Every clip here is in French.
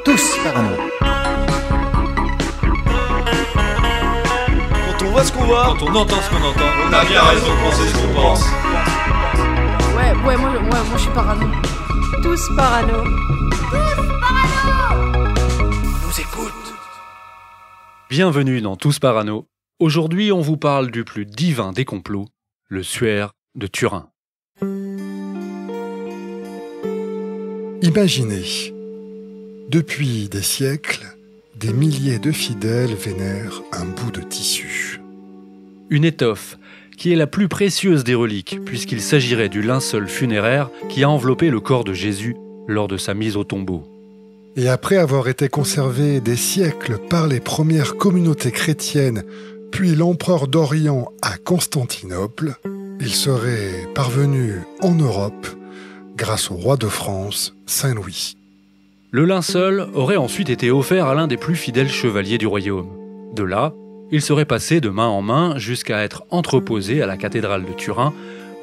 Tous parano. Quand on voit ce qu'on voit, quand on entend ce qu'on entend, on a bien raison de penser ce qu'on pense. Ouais, moi je suis parano. Tous parano. Nous écoute. Bienvenue dans Tous Parano. Aujourd'hui, on vous parle du plus divin des complots, le suaire de Turin. Imaginez, depuis des siècles, des milliers de fidèles vénèrent un bout de tissu. Une étoffe qui est la plus précieuse des reliques, puisqu'il s'agirait du linceul funéraire qui a enveloppé le corps de Jésus lors de sa mise au tombeau. Et après avoir été conservé des siècles par les premières communautés chrétiennes, puis l'empereur d'Orient à Constantinople, il serait parvenu en Europe grâce au roi de France, Saint Louis. Le linceul aurait ensuite été offert à l'un des plus fidèles chevaliers du royaume. De là, il serait passé de main en main jusqu'à être entreposé à la cathédrale de Turin,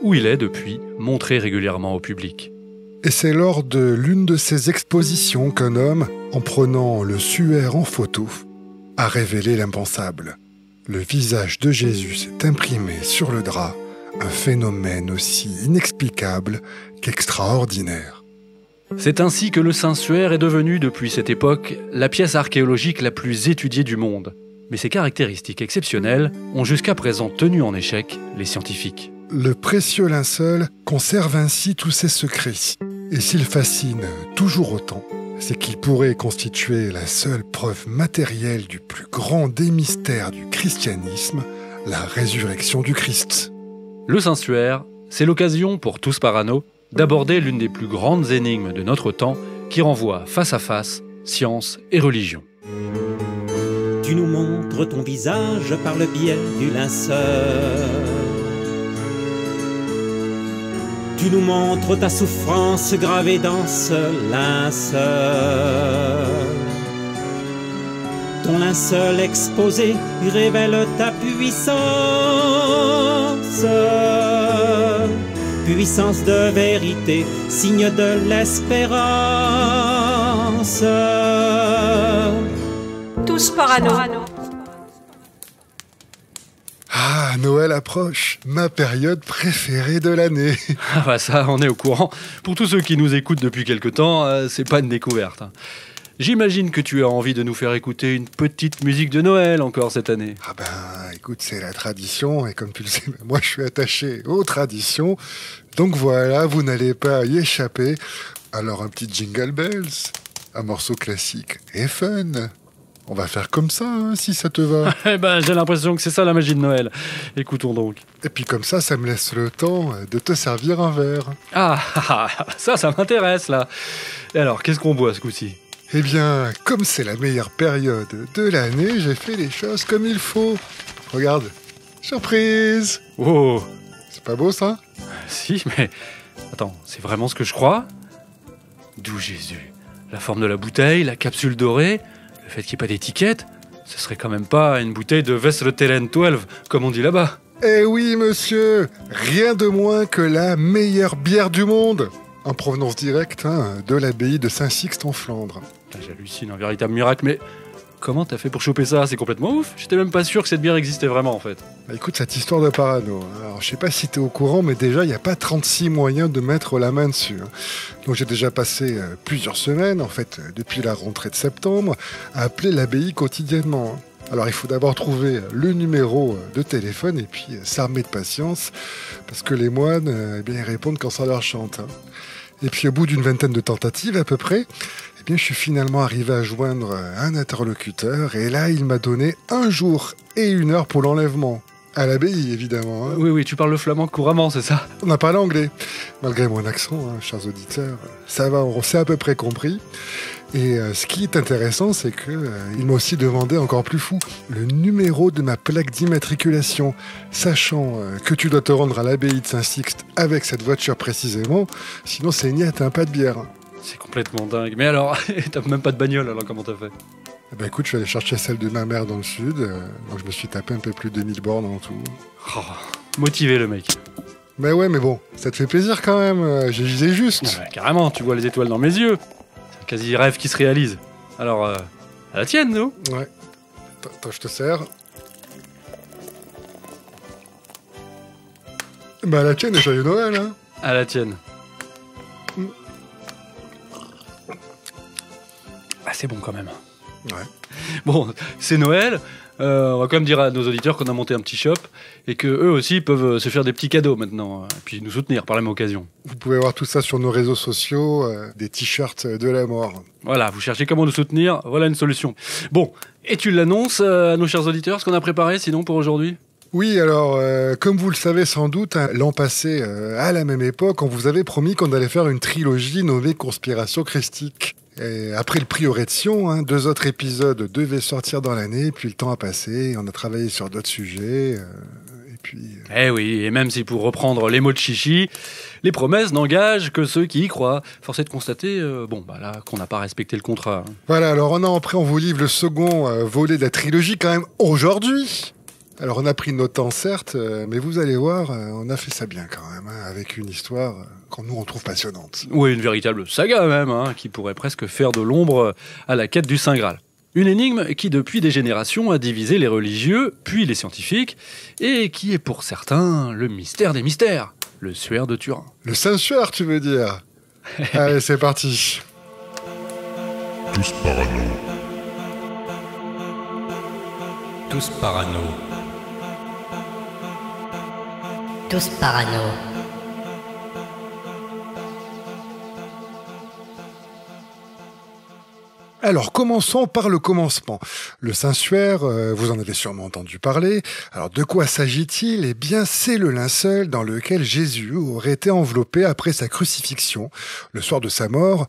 où il est depuis montré régulièrement au public. Et c'est lors de l'une de ces expositions qu'un homme, en prenant le suaire en photo, a révélé l'impensable. Le visage de Jésus s'est imprimé sur le drap, un phénomène aussi inexplicable qu'extraordinaire. C'est ainsi que le Saint-Suaire est devenu, depuis cette époque, la pièce archéologique la plus étudiée du monde. Mais ses caractéristiques exceptionnelles ont jusqu'à présent tenu en échec les scientifiques. Le précieux linceul conserve ainsi tous ses secrets. Et s'il fascine toujours autant, c'est qu'il pourrait constituer la seule preuve matérielle du plus grand des mystères du christianisme, la résurrection du Christ. Le Saint-Suaire, c'est l'occasion pour Tous Parano d'aborder l'une des plus grandes énigmes de notre temps qui renvoie face à face science et religion. Tu nous montres ton visage par le biais du linceul. Tu nous montres ta souffrance gravée dans ce linceul. Ton linceul exposé révèle ta puissance. Puissance de vérité, signe de l'espérance. Tous parano. Ah, Noël approche, ma période préférée de l'année. Ah bah ça, on est au courant. Pour tous ceux qui nous écoutent depuis quelque temps, c'est pas une découverte. J'imagine que tu as envie de nous faire écouter une petite musique de Noël encore cette année. Ah ben, écoute, c'est la tradition, et comme tu le sais, moi je suis attaché aux traditions. Donc voilà, vous n'allez pas y échapper. Alors un petit Jingle Bells, un morceau classique et fun. On va faire comme ça, hein, si ça te va. Eh ben, j'ai l'impression que c'est ça la magie de Noël. Écoutons donc. Et puis comme ça me laisse le temps de te servir un verre. Ah, ça m'intéresse là. Et alors, qu'est-ce qu'on boit ce coup-ci ? Eh bien, comme c'est la meilleure période de l'année, j'ai fait les choses comme il faut. Regarde, surprise. Oh, C'est pas beau ça ? si, mais... Attends, c'est vraiment ce que je crois ? D'où Jésus ? La forme de la bouteille, la capsule dorée, le fait qu'il n'y ait pas d'étiquette, ce serait quand même pas une bouteille de Vesletelen 12, comme on dit là-bas. Eh oui, monsieur, rien de moins que la meilleure bière du monde, en provenance directe de l'abbaye de Saint-Sixte en Flandre. J'hallucine, un véritable miracle, mais comment t'as fait pour choper ça ? C'est complètement ouf. J'étais même pas sûr que cette bière existait vraiment, en fait. Bah, écoute, cette histoire de parano, alors je sais pas si t'es au courant, mais déjà, il n'y a pas 36 moyens de mettre la main dessus. Donc j'ai déjà passé plusieurs semaines, en fait, depuis la rentrée de septembre, à appeler l'abbaye quotidiennement. Alors il faut d'abord trouver le numéro de téléphone et puis s'armer de patience, parce que les moines, eh bien, ils répondent quand ça leur chante. Et puis au bout d'une vingtaine de tentatives à peu près, eh bien, je suis finalement arrivé à joindre un interlocuteur, et là il m'a donné 1 jour et 1 heure pour l'enlèvement. À l'abbaye, évidemment. Oui, tu parles le flamand couramment, c'est ça ? On a parlé anglais. Malgré mon accent, chers auditeurs, ça va, on s'est à peu près compris. Et ce qui est intéressant, c'est qu'il m'a aussi demandé, encore plus fou, le numéro de ma plaque d'immatriculation. Sachant que tu dois te rendre à l'abbaye de Saint-Sixte avec cette voiture précisément, sinon c'est niet, pas de bière. C'est complètement dingue. Mais alors, t'as même pas de bagnole, alors comment t'as fait ? Eh ben écoute, je suis allé chercher celle de ma mère dans le sud, donc je me suis tapé un peu plus de 1000 bornes en tout. Oh, motivé le mec. Mais ouais, mais bon, ça te fait plaisir quand même, j'ai gisé juste. Ah bah, carrément, tu vois les étoiles dans mes yeux. C'est quasi rêve qui se réalise. Alors, à la tienne, nous. Ouais. Attends, je te sers. Bah la tienne, et joyeux Noël, hein. À la tienne. Ah, c'est bon quand même. Ouais. Bon, c'est Noël. On va quand même dire à nos auditeurs qu'on a monté un petit shop et que eux aussi peuvent se faire des petits cadeaux maintenant, et puis nous soutenir par la même occasion. Vous pouvez voir tout ça sur nos réseaux sociaux, des t-shirts de la mort. Voilà, vous cherchez comment nous soutenir, voilà une solution. Bon, et tu l'annonces à nos chers auditeurs, ce qu'on a préparé sinon pour aujourd'hui ? Oui, alors, comme vous le savez sans doute, hein, l'an passé, à la même époque, on vous avait promis qu'on allait faire une trilogie nommée Conspiration Christique. Et après le prieuré de Sion, hein, 2 autres épisodes devaient sortir dans l'année, puis le temps a passé, on a travaillé sur d'autres sujets, et puis... Eh oui, et même si pour reprendre les mots de Chichi, les promesses n'engagent que ceux qui y croient. Force est de constater, là, qu'on n'a pas respecté le contrat. Voilà, alors un an après, on vous livre le second volet de la trilogie quand même aujourd'hui. Alors on a pris notre temps certes, mais vous allez voir, on a fait ça bien quand même, hein, avec une histoire qu'on nous on trouve passionnante. Oui, une véritable saga même, hein, qui pourrait presque faire de l'ombre à la quête du Saint Graal. Une énigme qui depuis des générations a divisé les religieux, puis les scientifiques, et qui est pour certains le mystère des mystères, le suaire de Turin. Le Saint-Suaire, tu veux dire? Allez, c'est parti. Tous parano. Tous parano. Tous parano. Alors, commençons par le commencement. Le Saint-Suaire, vous en avez sûrement entendu parler. Alors, de quoi s'agit-il? Eh bien, c'est le linceul dans lequel Jésus aurait été enveloppé après sa crucifixion, le soir de sa mort,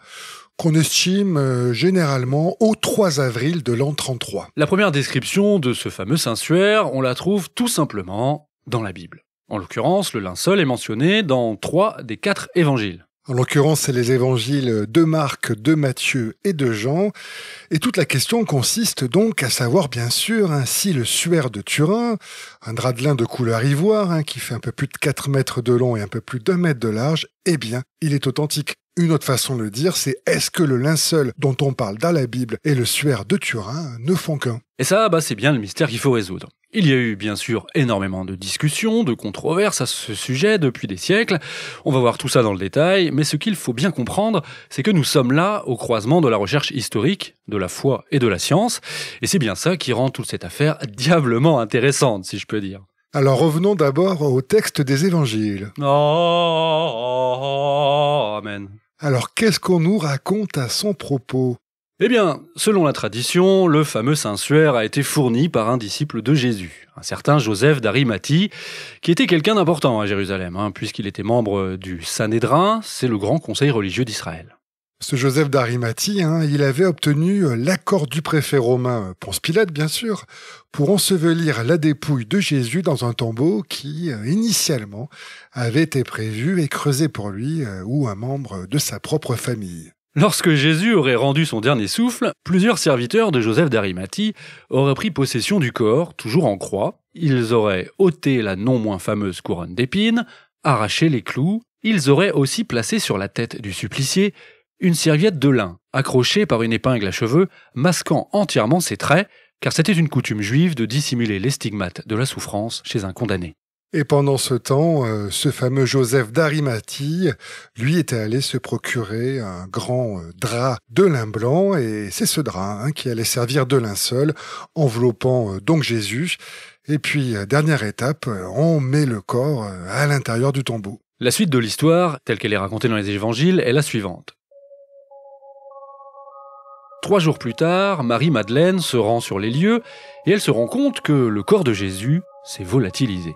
qu'on estime généralement au 3 avril de l'an 33. La première description de ce fameux Saint-Suaire, on la trouve tout simplement dans la Bible. En l'occurrence, le linceul est mentionné dans 3 des 4 évangiles. En l'occurrence, c'est les évangiles de Marc, de Matthieu et de Jean. Et toute la question consiste donc à savoir, bien sûr, si le suaire de Turin, un drap de lin de couleur ivoire, qui fait un peu plus de 4 mètres de long et un peu plus d'1 mètre de large, eh bien, il est authentique. Une autre façon de le dire, c'est est-ce que le linceul dont on parle dans la Bible et le suaire de Turin ne font qu'un? Et ça, c'est bien le mystère qu'il faut résoudre. Il y a eu bien sûr énormément de discussions, de controverses à ce sujet depuis des siècles. On va voir tout ça dans le détail, mais ce qu'il faut bien comprendre, c'est que nous sommes là au croisement de la recherche historique, de la foi et de la science, et c'est bien ça qui rend toute cette affaire diablement intéressante, si je peux dire. Alors revenons d'abord au texte des évangiles. Amen. Alors qu'est-ce qu'on nous raconte à son propos? Eh bien, selon la tradition, le fameux Saint-Suaire a été fourni par un disciple de Jésus, un certain Joseph d'Arimathie, qui était quelqu'un d'important à Jérusalem, puisqu'il était membre du Sanhédrin, c'est le grand conseil religieux d'Israël. Ce Joseph d'Arimathie, il avait obtenu l'accord du préfet romain, Ponce Pilate bien sûr, pour ensevelir la dépouille de Jésus dans un tombeau qui, initialement, avait été prévu et creusé pour lui ou un membre de sa propre famille. Lorsque Jésus aurait rendu son dernier souffle, plusieurs serviteurs de Joseph d'Arimathie auraient pris possession du corps, toujours en croix. Ils auraient ôté la non moins fameuse couronne d'épines, arraché les clous. Ils auraient aussi placé sur la tête du supplicié une serviette de lin, accrochée par une épingle à cheveux, masquant entièrement ses traits, car c'était une coutume juive de dissimuler les stigmates de la souffrance chez un condamné. Et pendant ce temps, ce fameux Joseph d'Arimathie, lui était allé se procurer un grand drap de lin blanc, et c'est ce drap qui allait servir de linceul, enveloppant donc Jésus. Et puis, dernière étape, on met le corps à l'intérieur du tombeau. La suite de l'histoire, telle qu'elle est racontée dans les évangiles, est la suivante. 3 jours plus tard, Marie-Madeleine se rend sur les lieux, et elle se rend compte que le corps de Jésus s'est volatilisé.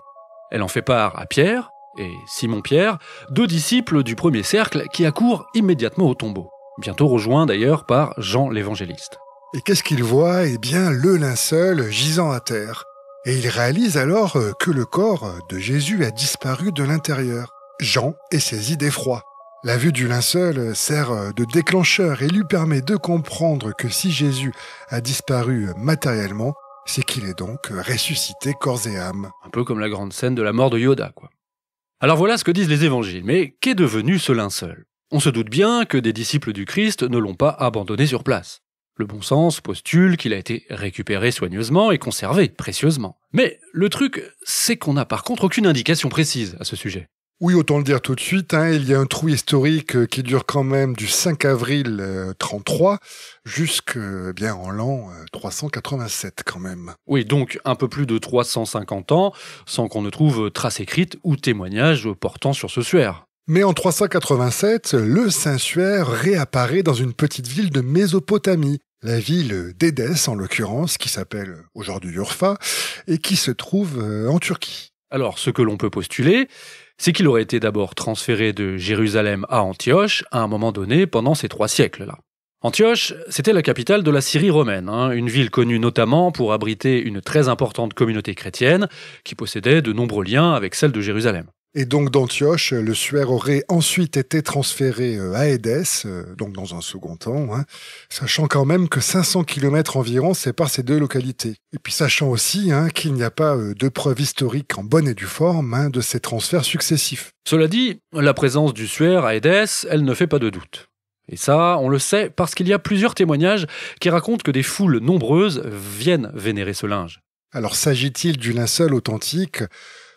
Elle en fait part à Pierre et Simon-Pierre, 2 disciples du premier cercle qui accourent immédiatement au tombeau, bientôt rejoints d'ailleurs par Jean l'évangéliste. Et qu'est-ce qu'ils voient? Eh bien, le linceul gisant à terre. Et ils réalisent alors que le corps de Jésus a disparu de l'intérieur. Jean est saisi d'effroi. La vue du linceul sert de déclencheur et lui permet de comprendre que si Jésus a disparu matériellement, c'est qu'il est donc ressuscité corps et âme. Un peu comme la grande scène de la mort de Yoda, quoi. Alors voilà ce que disent les évangiles, mais qu'est devenu ce linceul ? On se doute bien que des disciples du Christ ne l'ont pas abandonné sur place. Le bon sens postule qu'il a été récupéré soigneusement et conservé précieusement. Mais le truc, c'est qu'on n'a par contre aucune indication précise à ce sujet. Oui, autant le dire tout de suite, il y a un trou historique qui dure quand même du 5 avril 33 jusqu'en l'an 387 quand même. Oui, donc un peu plus de 350 ans, sans qu'on ne trouve trace écrite ou témoignage portant sur ce suaire. Mais en 387, le Saint-Suaire réapparaît dans une petite ville de Mésopotamie, la ville d'Édesse en l'occurrence, qui s'appelle aujourd'hui Urfa, et qui se trouve en Turquie. Alors, ce que l'on peut postuler, c'est qu'il aurait été d'abord transféré de Jérusalem à Antioche à un moment donné pendant ces 3 siècles-là. Antioche, c'était la capitale de la Syrie romaine, une ville connue notamment pour abriter une très importante communauté chrétienne qui possédait de nombreux liens avec celle de Jérusalem. Et donc d'Antioche, le suaire aurait ensuite été transféré à Édesse, donc dans un second temps, sachant quand même que 500 km environ séparent ces deux localités. Et puis sachant aussi qu'il n'y a pas de preuves historiques en bonne et due forme de ces transferts successifs. Cela dit, la présence du suaire à Édesse, elle ne fait pas de doute. Et ça, on le sait parce qu'il y a plusieurs témoignages qui racontent que des foules nombreuses viennent vénérer ce linge. Alors s'agit-il du linceul authentique ?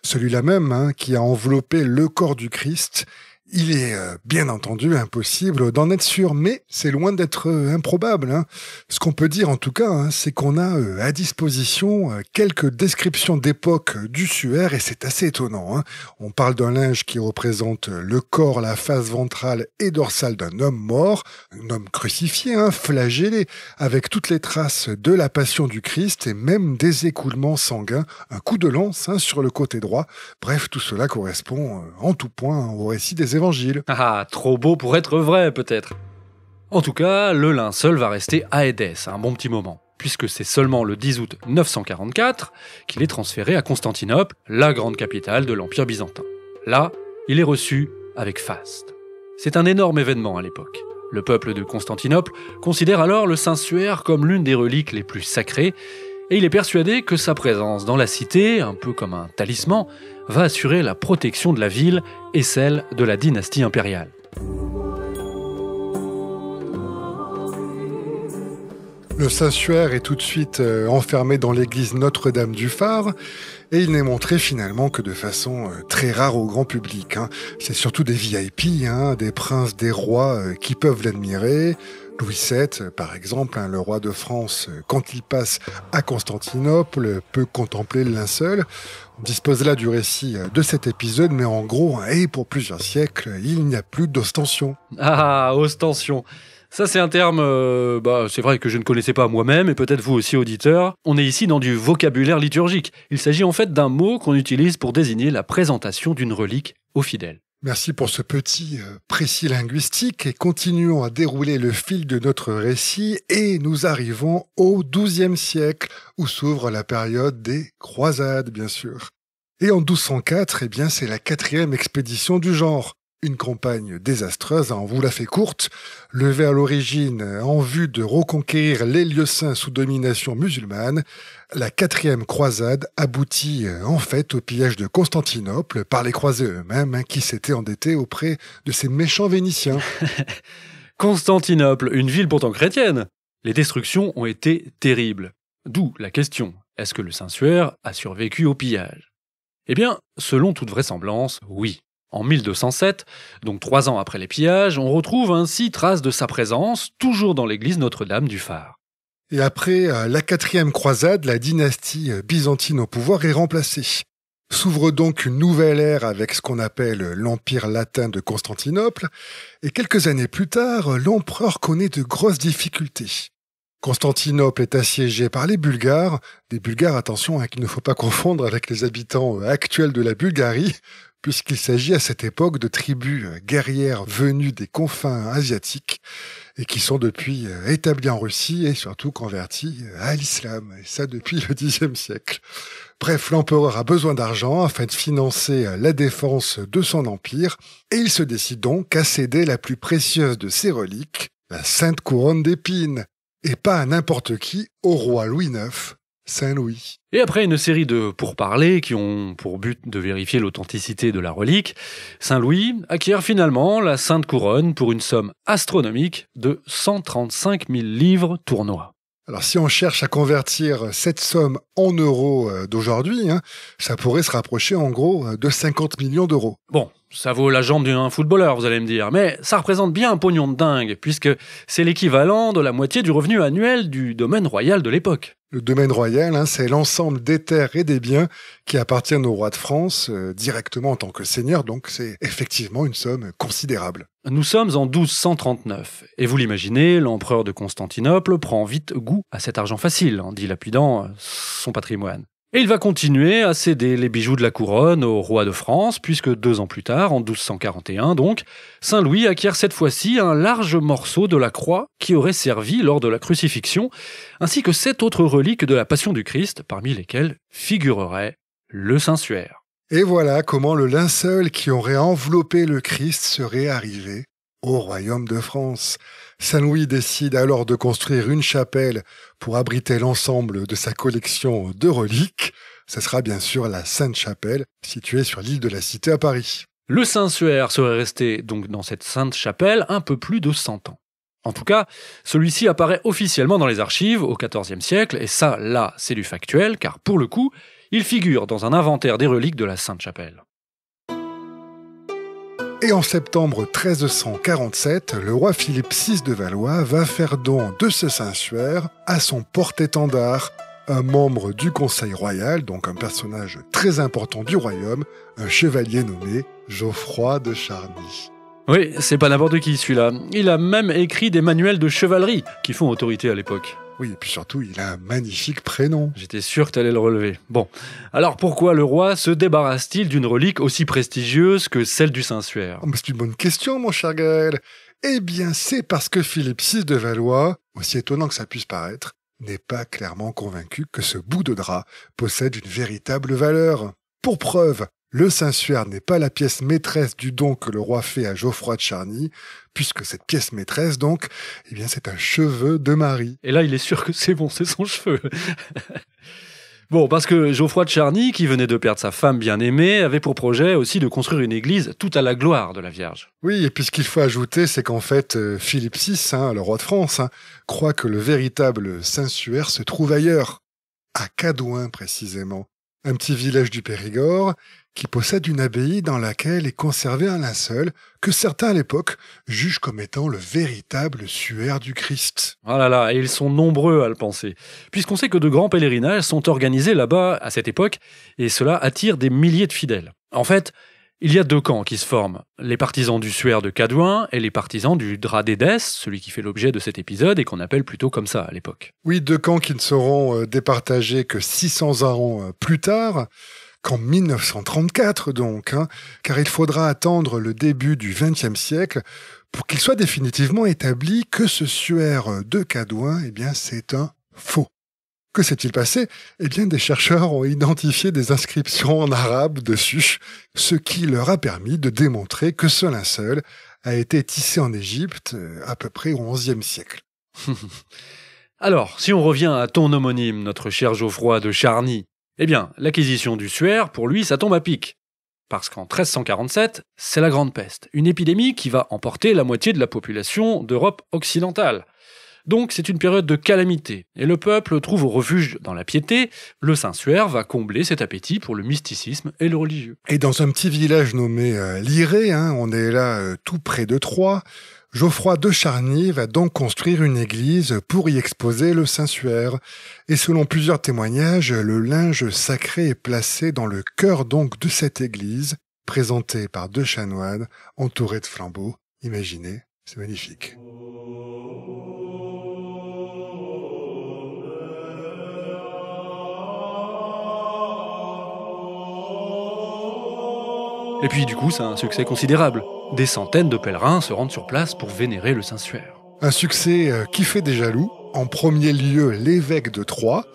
Celui-là même qui a enveloppé le corps du Christ, il est bien entendu impossible d'en être sûr, mais c'est loin d'être improbable. Ce qu'on peut dire en tout cas, c'est qu'on a à disposition quelques descriptions d'époque du suaire et c'est assez étonnant. On parle d'un linge qui représente le corps, la face ventrale et dorsale d'un homme mort, un homme crucifié, flagellé, avec toutes les traces de la passion du Christ et même des écoulements sanguins, un coup de lance sur le côté droit. Bref, tout cela correspond en tout point au récit des évangiles. Ah, trop beau pour être vrai peut-être. En tout cas, le linceul va rester à Édesse un bon petit moment, puisque c'est seulement le 10 août 944 qu'il est transféré à Constantinople, la grande capitale de l'Empire byzantin. Là, il est reçu avec faste. C'est un énorme événement à l'époque. Le peuple de Constantinople considère alors le Saint-Suaire comme l'une des reliques les plus sacrées, et il est persuadé que sa présence dans la cité, un peu comme un talisman, va assurer la protection de la ville et celle de la dynastie impériale. Le Saint-Suaire est tout de suite enfermé dans l'église Notre-Dame du Phare et il n'est montré finalement que de façon très rare au grand public. C'est surtout des VIP, des princes, des rois qui peuvent l'admirer. Louis VII, par exemple, le roi de France, quand il passe à Constantinople, peut contempler le linceul. On dispose là du récit de cet épisode, mais en gros, et pour plusieurs siècles, il n'y a plus d'ostension. Ah, ostension. Ça, c'est un terme, c'est vrai que je ne connaissais pas moi-même, et peut-être vous aussi, auditeurs. On est ici dans du vocabulaire liturgique. Il s'agit en fait d'un mot qu'on utilise pour désigner la présentation d'une relique aux fidèles. Merci pour ce petit précis linguistique et continuons à dérouler le fil de notre récit et nous arrivons au XIIe siècle où s'ouvre la période des croisades, bien sûr. Et en 1204, c'est la 4e expédition du genre. Une campagne désastreuse, on vous la fait courte, levée à l'origine en vue de reconquérir les lieux saints sous domination musulmane. La 4e croisade aboutit en fait au pillage de Constantinople par les croisés eux-mêmes qui s'étaient endettés auprès de ces méchants Vénitiens. Constantinople, une ville pourtant chrétienne. Les destructions ont été terribles. D'où la question, est-ce que le Saint-Suaire a survécu au pillage ? Eh bien, selon toute vraisemblance, oui. En 1207, donc 3 ans après les pillages, on retrouve ainsi trace de sa présence, toujours dans l'église Notre-Dame du Phare. Et après la 4e croisade, la dynastie byzantine au pouvoir est remplacée. S'ouvre donc une nouvelle ère avec ce qu'on appelle l'Empire latin de Constantinople, et quelques années plus tard, l'empereur connaît de grosses difficultés. Constantinople est assiégée par les Bulgares. Des Bulgares, attention, qu'il ne faut pas confondre avec les habitants actuels de la Bulgarie, puisqu'il s'agit à cette époque de tribus guerrières venues des confins asiatiques et qui sont depuis établies en Russie et surtout converties à l'islam, et ça depuis le Xe siècle. Bref, l'empereur a besoin d'argent afin de financer la défense de son empire et il se décide donc à céder la plus précieuse de ses reliques, la Sainte Couronne d'Épines, et pas à n'importe qui, au roi Louis IX. Saint-Louis. Et après une série de pourparlers qui ont pour but de vérifier l'authenticité de la relique, Saint-Louis acquiert finalement la Sainte Couronne pour une somme astronomique de 135 000 livres tournois. Alors si on cherche à convertir cette somme en euros d'aujourd'hui, ça pourrait se rapprocher en gros de 50 millions d'euros. Bon, ça vaut la jambe d'un footballeur, vous allez me dire, mais ça représente bien un pognon de dingue, puisque c'est l'équivalent de la moitié du revenu annuel du domaine royal de l'époque. Le domaine royal, c'est l'ensemble des terres et des biens qui appartiennent au roi de France directement en tant que seigneur, donc c'est effectivement une somme considérable. Nous sommes en 1239, et vous l'imaginez, l'empereur de Constantinople prend vite goût à cet argent facile, en dilapidant son patrimoine. Et il va continuer à céder les bijoux de la couronne au roi de France, puisque 2 ans plus tard, en 1241 donc, Saint-Louis acquiert cette fois-ci un large morceau de la croix qui aurait servi lors de la crucifixion, ainsi que 7 autres reliques de la Passion du Christ, parmi lesquelles figurerait le Saint-Suaire. Et voilà comment le linceul qui aurait enveloppé le Christ serait arrivé au royaume de France. Saint-Louis décide alors de construire une chapelle pour abriter l'ensemble de sa collection de reliques. Ce sera bien sûr la Sainte-Chapelle, située sur l'île de la Cité à Paris. Le Saint-Suaire serait resté donc dans cette Sainte-Chapelle un peu plus de 100 ans. En tout cas, celui-ci apparaît officiellement dans les archives au XIVe siècle, et ça, là, c'est du factuel, car pour le coup, il figure dans un inventaire des reliques de la Sainte-Chapelle. Et en septembre 1347, le roi Philippe VI de Valois va faire don de ce Saint-Suaire à son porte-étendard, un membre du Conseil royal, donc un personnage très important du royaume, un chevalier nommé Geoffroy de Charny. Oui, c'est pas n'importe qui celui-là. Il a même écrit des manuels de chevalerie qui font autorité à l'époque. Oui, et puis surtout, il a un magnifique prénom. J'étais sûr que t'allais le relever. Bon, alors pourquoi le roi se débarrasse-t-il d'une relique aussi prestigieuse que celle du Saint-Suaire ? Oh, mais c'est une bonne question, mon cher Gaël. Eh bien, c'est parce que Philippe VI de Valois, aussi étonnant que ça puisse paraître, n'est pas clairement convaincu que ce bout de drap possède une véritable valeur. Pour preuve, le Saint-Suaire n'est pas la pièce maîtresse du don que le roi fait à Geoffroy de Charny, puisque cette pièce maîtresse, donc, eh bien, c'est un cheveu de Marie. Et là, il est sûr que c'est bon, c'est son cheveu. Bon, parce que Geoffroy de Charny, qui venait de perdre sa femme bien-aimée, avait pour projet aussi de construire une église tout à la gloire de la Vierge. Oui, et puis ce qu'il faut ajouter, c'est qu'en fait, Philippe VI, le roi de France, croit que le véritable Saint-Suaire se trouve ailleurs, à Cadouin précisément, un petit village du Périgord, qui possède une abbaye dans laquelle est conservé un linceul que certains à l'époque jugent comme étant le véritable suaire du Christ. Ah là là, et ils sont nombreux à le penser, puisqu'on sait que de grands pèlerinages sont organisés là-bas à cette époque, et cela attire des milliers de fidèles. En fait, il y a 2 camps qui se forment, les partisans du suaire de Cadouin et les partisans du drap d'Édesse, celui qui fait l'objet de cet épisode et qu'on appelle plutôt comme ça à l'époque. Oui, 2 camps qui ne seront départagés que 600 ans plus tard, qu'en 1934 donc, car il faudra attendre le début du XXe siècle pour qu'il soit définitivement établi que ce suaire de Cadouin, eh bien, c'est un faux. Que s'est-il passé ? Eh bien, des chercheurs ont identifié des inscriptions en arabe dessus, ce qui leur a permis de démontrer que ce linceul a été tissé en Égypte à peu près au XIe siècle. Alors, si on revient à ton homonyme, notre cher Geoffroy de Charny, eh bien, l'acquisition du suaire, pour lui, ça tombe à pic. Parce qu'en 1347, c'est la Grande Peste, une épidémie qui va emporter la moitié de la population d'Europe occidentale. Donc c'est une période de calamité, et le peuple trouve refuge dans la piété. Le Saint-Suaire va combler cet appétit pour le mysticisme et le religieux. Et dans un petit village nommé Liré, on est là tout près de Troyes, Geoffroy de Charny va donc construire une église pour y exposer le Saint-Suaire. Et selon plusieurs témoignages, le linge sacré est placé dans le chœur donc de cette église, présenté par 2 chanoines entourés de flambeaux. Imaginez, c'est magnifique. Et puis du coup, c'est un succès considérable. Des centaines de pèlerins se rendent sur place pour vénérer le Saint-Suaire. Un succès qui fait des jaloux. En premier lieu, l'évêque de Troyes.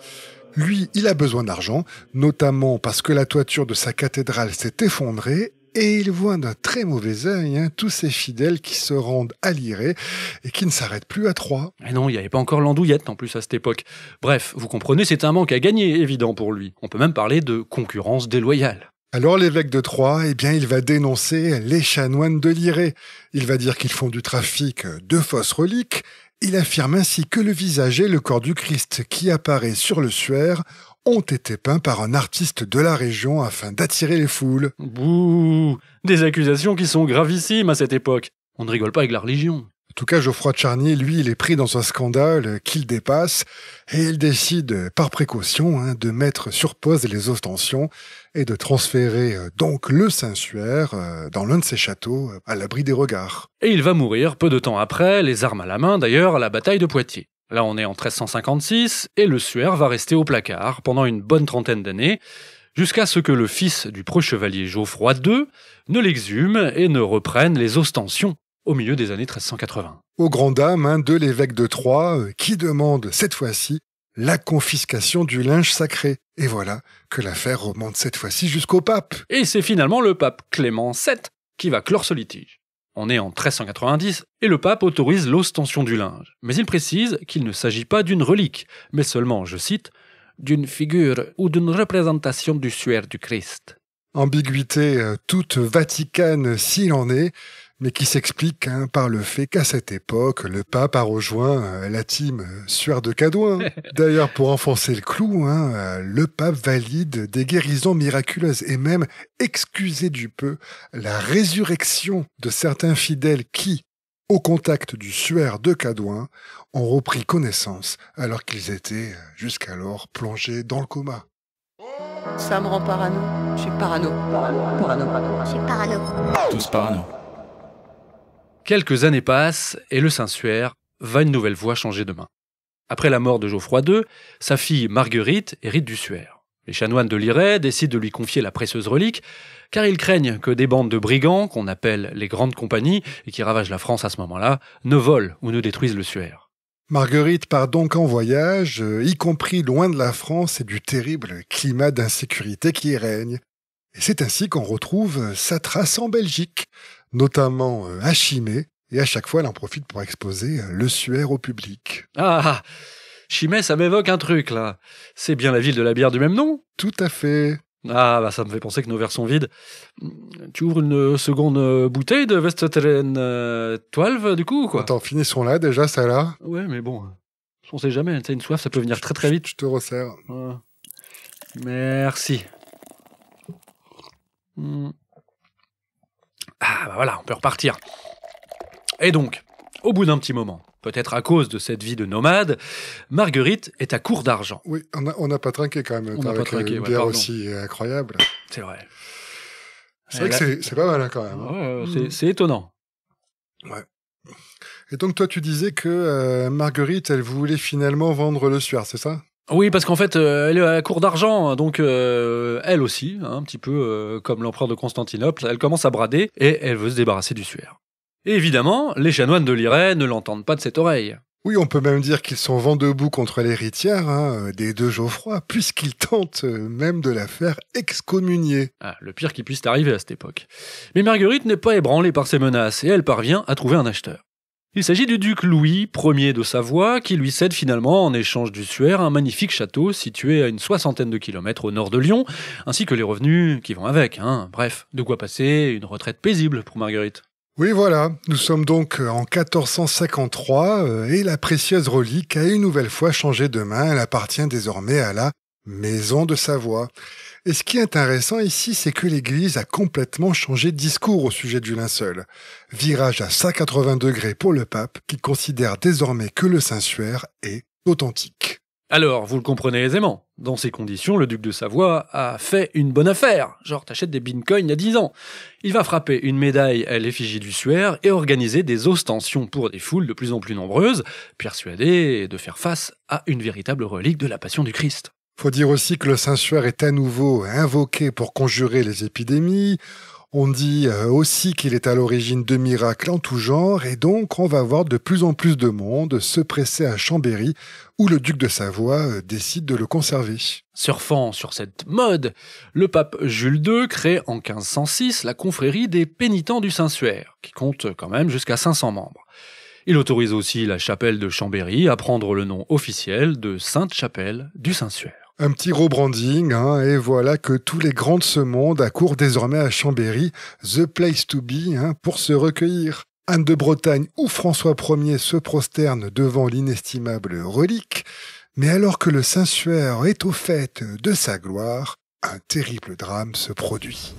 Lui, il a besoin d'argent, notamment parce que la toiture de sa cathédrale s'est effondrée et il voit d'un très mauvais œil tous ces fidèles qui se rendent à Lirey et qui ne s'arrêtent plus à Troyes. Et non, il n'y avait pas encore l'andouillette en plus à cette époque. Bref, vous comprenez, c'est un manque à gagner, évident pour lui. On peut même parler de concurrence déloyale. Alors l'évêque de Troyes, il va dénoncer les chanoines de Lirey. Il va dire qu'ils font du trafic de fausses reliques. Il affirme ainsi que le visage et le corps du Christ qui apparaît sur le suaire ont été peints par un artiste de la région afin d'attirer les foules. Bouh! Des accusations qui sont gravissimes à cette époque. On ne rigole pas avec la religion. En tout cas, Geoffroy de Charnier, lui, il est pris dans un scandale qu'il dépasse et il décide, par précaution, de mettre sur pause les ostensions et de transférer donc le Saint-Suaire dans l'un de ses châteaux, à l'abri des regards. Et il va mourir peu de temps après, les armes à la main d'ailleurs, à la bataille de Poitiers. Là, on est en 1356, et le suaire va rester au placard pendant une bonne trentaine d'années, jusqu'à ce que le fils du preux-chevalier Geoffroy II ne l'exhume et ne reprenne les ostensions au milieu des années 1380. Aux grandes dames de l'évêque de Troyes, qui demande cette fois-ci la confiscation du linge sacré. Et voilà que l'affaire remonte cette fois-ci jusqu'au pape. Et c'est finalement le pape Clément VII qui va clore ce litige. On est en 1390 et le pape autorise l'ostension du linge. Mais il précise qu'il ne s'agit pas d'une relique, mais seulement, je cite, d'une figure ou d'une représentation du suaire du Christ. Ambiguïté toute vaticane s'il en est, mais qui s'explique par le fait qu'à cette époque, le pape a rejoint la team Suaire de Cadouin. D'ailleurs, pour enfoncer le clou, le pape valide des guérisons miraculeuses et même, excusez du peu, la résurrection de certains fidèles qui, au contact du Suaire de Cadouin, ont repris connaissance alors qu'ils étaient jusqu'alors plongés dans le coma. Ça me rend parano. Je suis parano. Je suis parano. Tous parano. Quelques années passent et le Saint-Suaire va une nouvelle fois changer de main. Après la mort de Geoffroy II, sa fille Marguerite hérite du suaire. Les chanoines de Lirey décident de lui confier la précieuse relique, car ils craignent que des bandes de brigands, qu'on appelle les grandes compagnies, et qui ravagent la France à ce moment-là, ne volent ou ne détruisent le suaire. Marguerite part donc en voyage, y compris loin de la France et du terrible climat d'insécurité qui y règne. Et c'est ainsi qu'on retrouve sa trace en Belgique, notamment à Chimay, et à chaque fois elle en profite pour exposer le suaire au public. Ah, Chimay, ça m'évoque un truc, là. C'est bien la ville de la bière du même nom ? Tout à fait. Ah, bah ça me fait penser que nos verres sont vides. Tu ouvres une seconde bouteille de Western 12, du coup, ou quoi ? Attends, finissons-là déjà, ça là. Ouais, mais bon, on sait jamais, tu sais, une soif, ça peut venir très très vite. Je te resserre. Merci. Ah, bah voilà, on peut repartir. Et donc, au bout d'un petit moment, peut-être à cause de cette vie de nomade, Marguerite est à court d'argent. Oui, on n'a pas trinqué quand même, avec une bière aussi incroyable. C'est vrai. C'est vrai que c'est pas mal quand même. Ouais, c'est étonnant. Ouais. Et donc toi, tu disais que Marguerite, elle voulait finalement vendre le suaire, c'est ça ? Oui, parce qu'en fait, elle est à court d'argent, donc elle aussi, un petit peu comme l'empereur de Constantinople, elle commence à brader et elle veut se débarrasser du suaire. Et évidemment, les chanoines de Lirey ne l'entendent pas de cette oreille. Oui, on peut même dire qu'ils sont vent debout contre l'héritière des deux Geoffroy, puisqu'ils tentent même de la faire excommunier. Ah, le pire qui puisse arriver à cette époque. Mais Marguerite n'est pas ébranlée par ces menaces et elle parvient à trouver un acheteur. Il s'agit du duc Louis Ier de Savoie qui lui cède finalement en échange du suaire un magnifique château situé à une 60aine de kilomètres au nord de Lyon, ainsi que les revenus qui vont avec. Bref, de quoi passer une retraite paisible pour Marguerite. Oui, voilà, nous sommes donc en 1453 et la précieuse relique a une nouvelle fois changé de main. Elle appartient désormais à la Maison de Savoie. Et ce qui est intéressant ici, c'est que l'Église a complètement changé de discours au sujet du linceul. Virage à 180 degrés pour le pape, qui considère désormais que le Saint-Suaire est authentique. Alors, vous le comprenez aisément. Dans ces conditions, le duc de Savoie a fait une bonne affaire. Genre, t'achètes des bitcoins il y a 10 ans. Il va frapper une médaille à l'effigie du suaire et organiser des ostensions pour des foules de plus en plus nombreuses, persuadées de faire face à une véritable relique de la Passion du Christ. Faut dire aussi que le Saint-Suaire est à nouveau invoqué pour conjurer les épidémies. On dit aussi qu'il est à l'origine de miracles en tout genre, et donc on va voir de plus en plus de monde se presser à Chambéry, où le duc de Savoie décide de le conserver. Surfant sur cette mode, le pape Jules II crée en 1506 la confrérie des pénitents du Saint-Suaire, qui compte quand même jusqu'à 500 membres. Il autorise aussi la chapelle de Chambéry à prendre le nom officiel de Sainte-Chapelle du Saint-Suaire. Un petit rebranding, et voilà que tous les grands de ce monde accourent désormais à Chambéry, the place to be, pour se recueillir. Anne de Bretagne ou François Ier se prosternent devant l'inestimable relique, mais alors que le Saint-Suaire est au fait de sa gloire, un terrible drame se produit.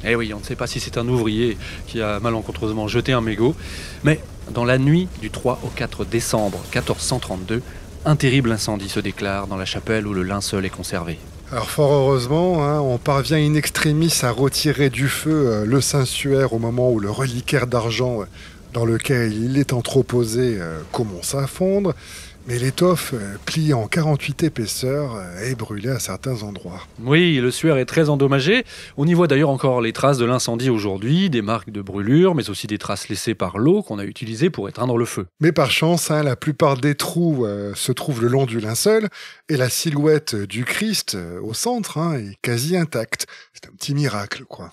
Eh oui, on ne sait pas si c'est un ouvrier qui a malencontreusement jeté un mégot, mais dans la nuit du 3 au 4 décembre 1432, un terrible incendie se déclare dans la chapelle où le linceul est conservé. Alors fort heureusement, on parvient in extremis à retirer du feu le Saint-Suaire au moment où le reliquaire d'argent dans lequel il est entreposé commence à fondre, mais l'étoffe, pliée en 48 épaisseurs, est brûlée à certains endroits. Oui, le Suaire est très endommagé. On y voit d'ailleurs encore les traces de l'incendie aujourd'hui, des marques de brûlure, mais aussi des traces laissées par l'eau qu'on a utilisée pour éteindre le feu. Mais par chance, la plupart des trous se trouvent le long du linceul, et la silhouette du Christ au centre est quasi intacte. C'est un petit miracle, quoi.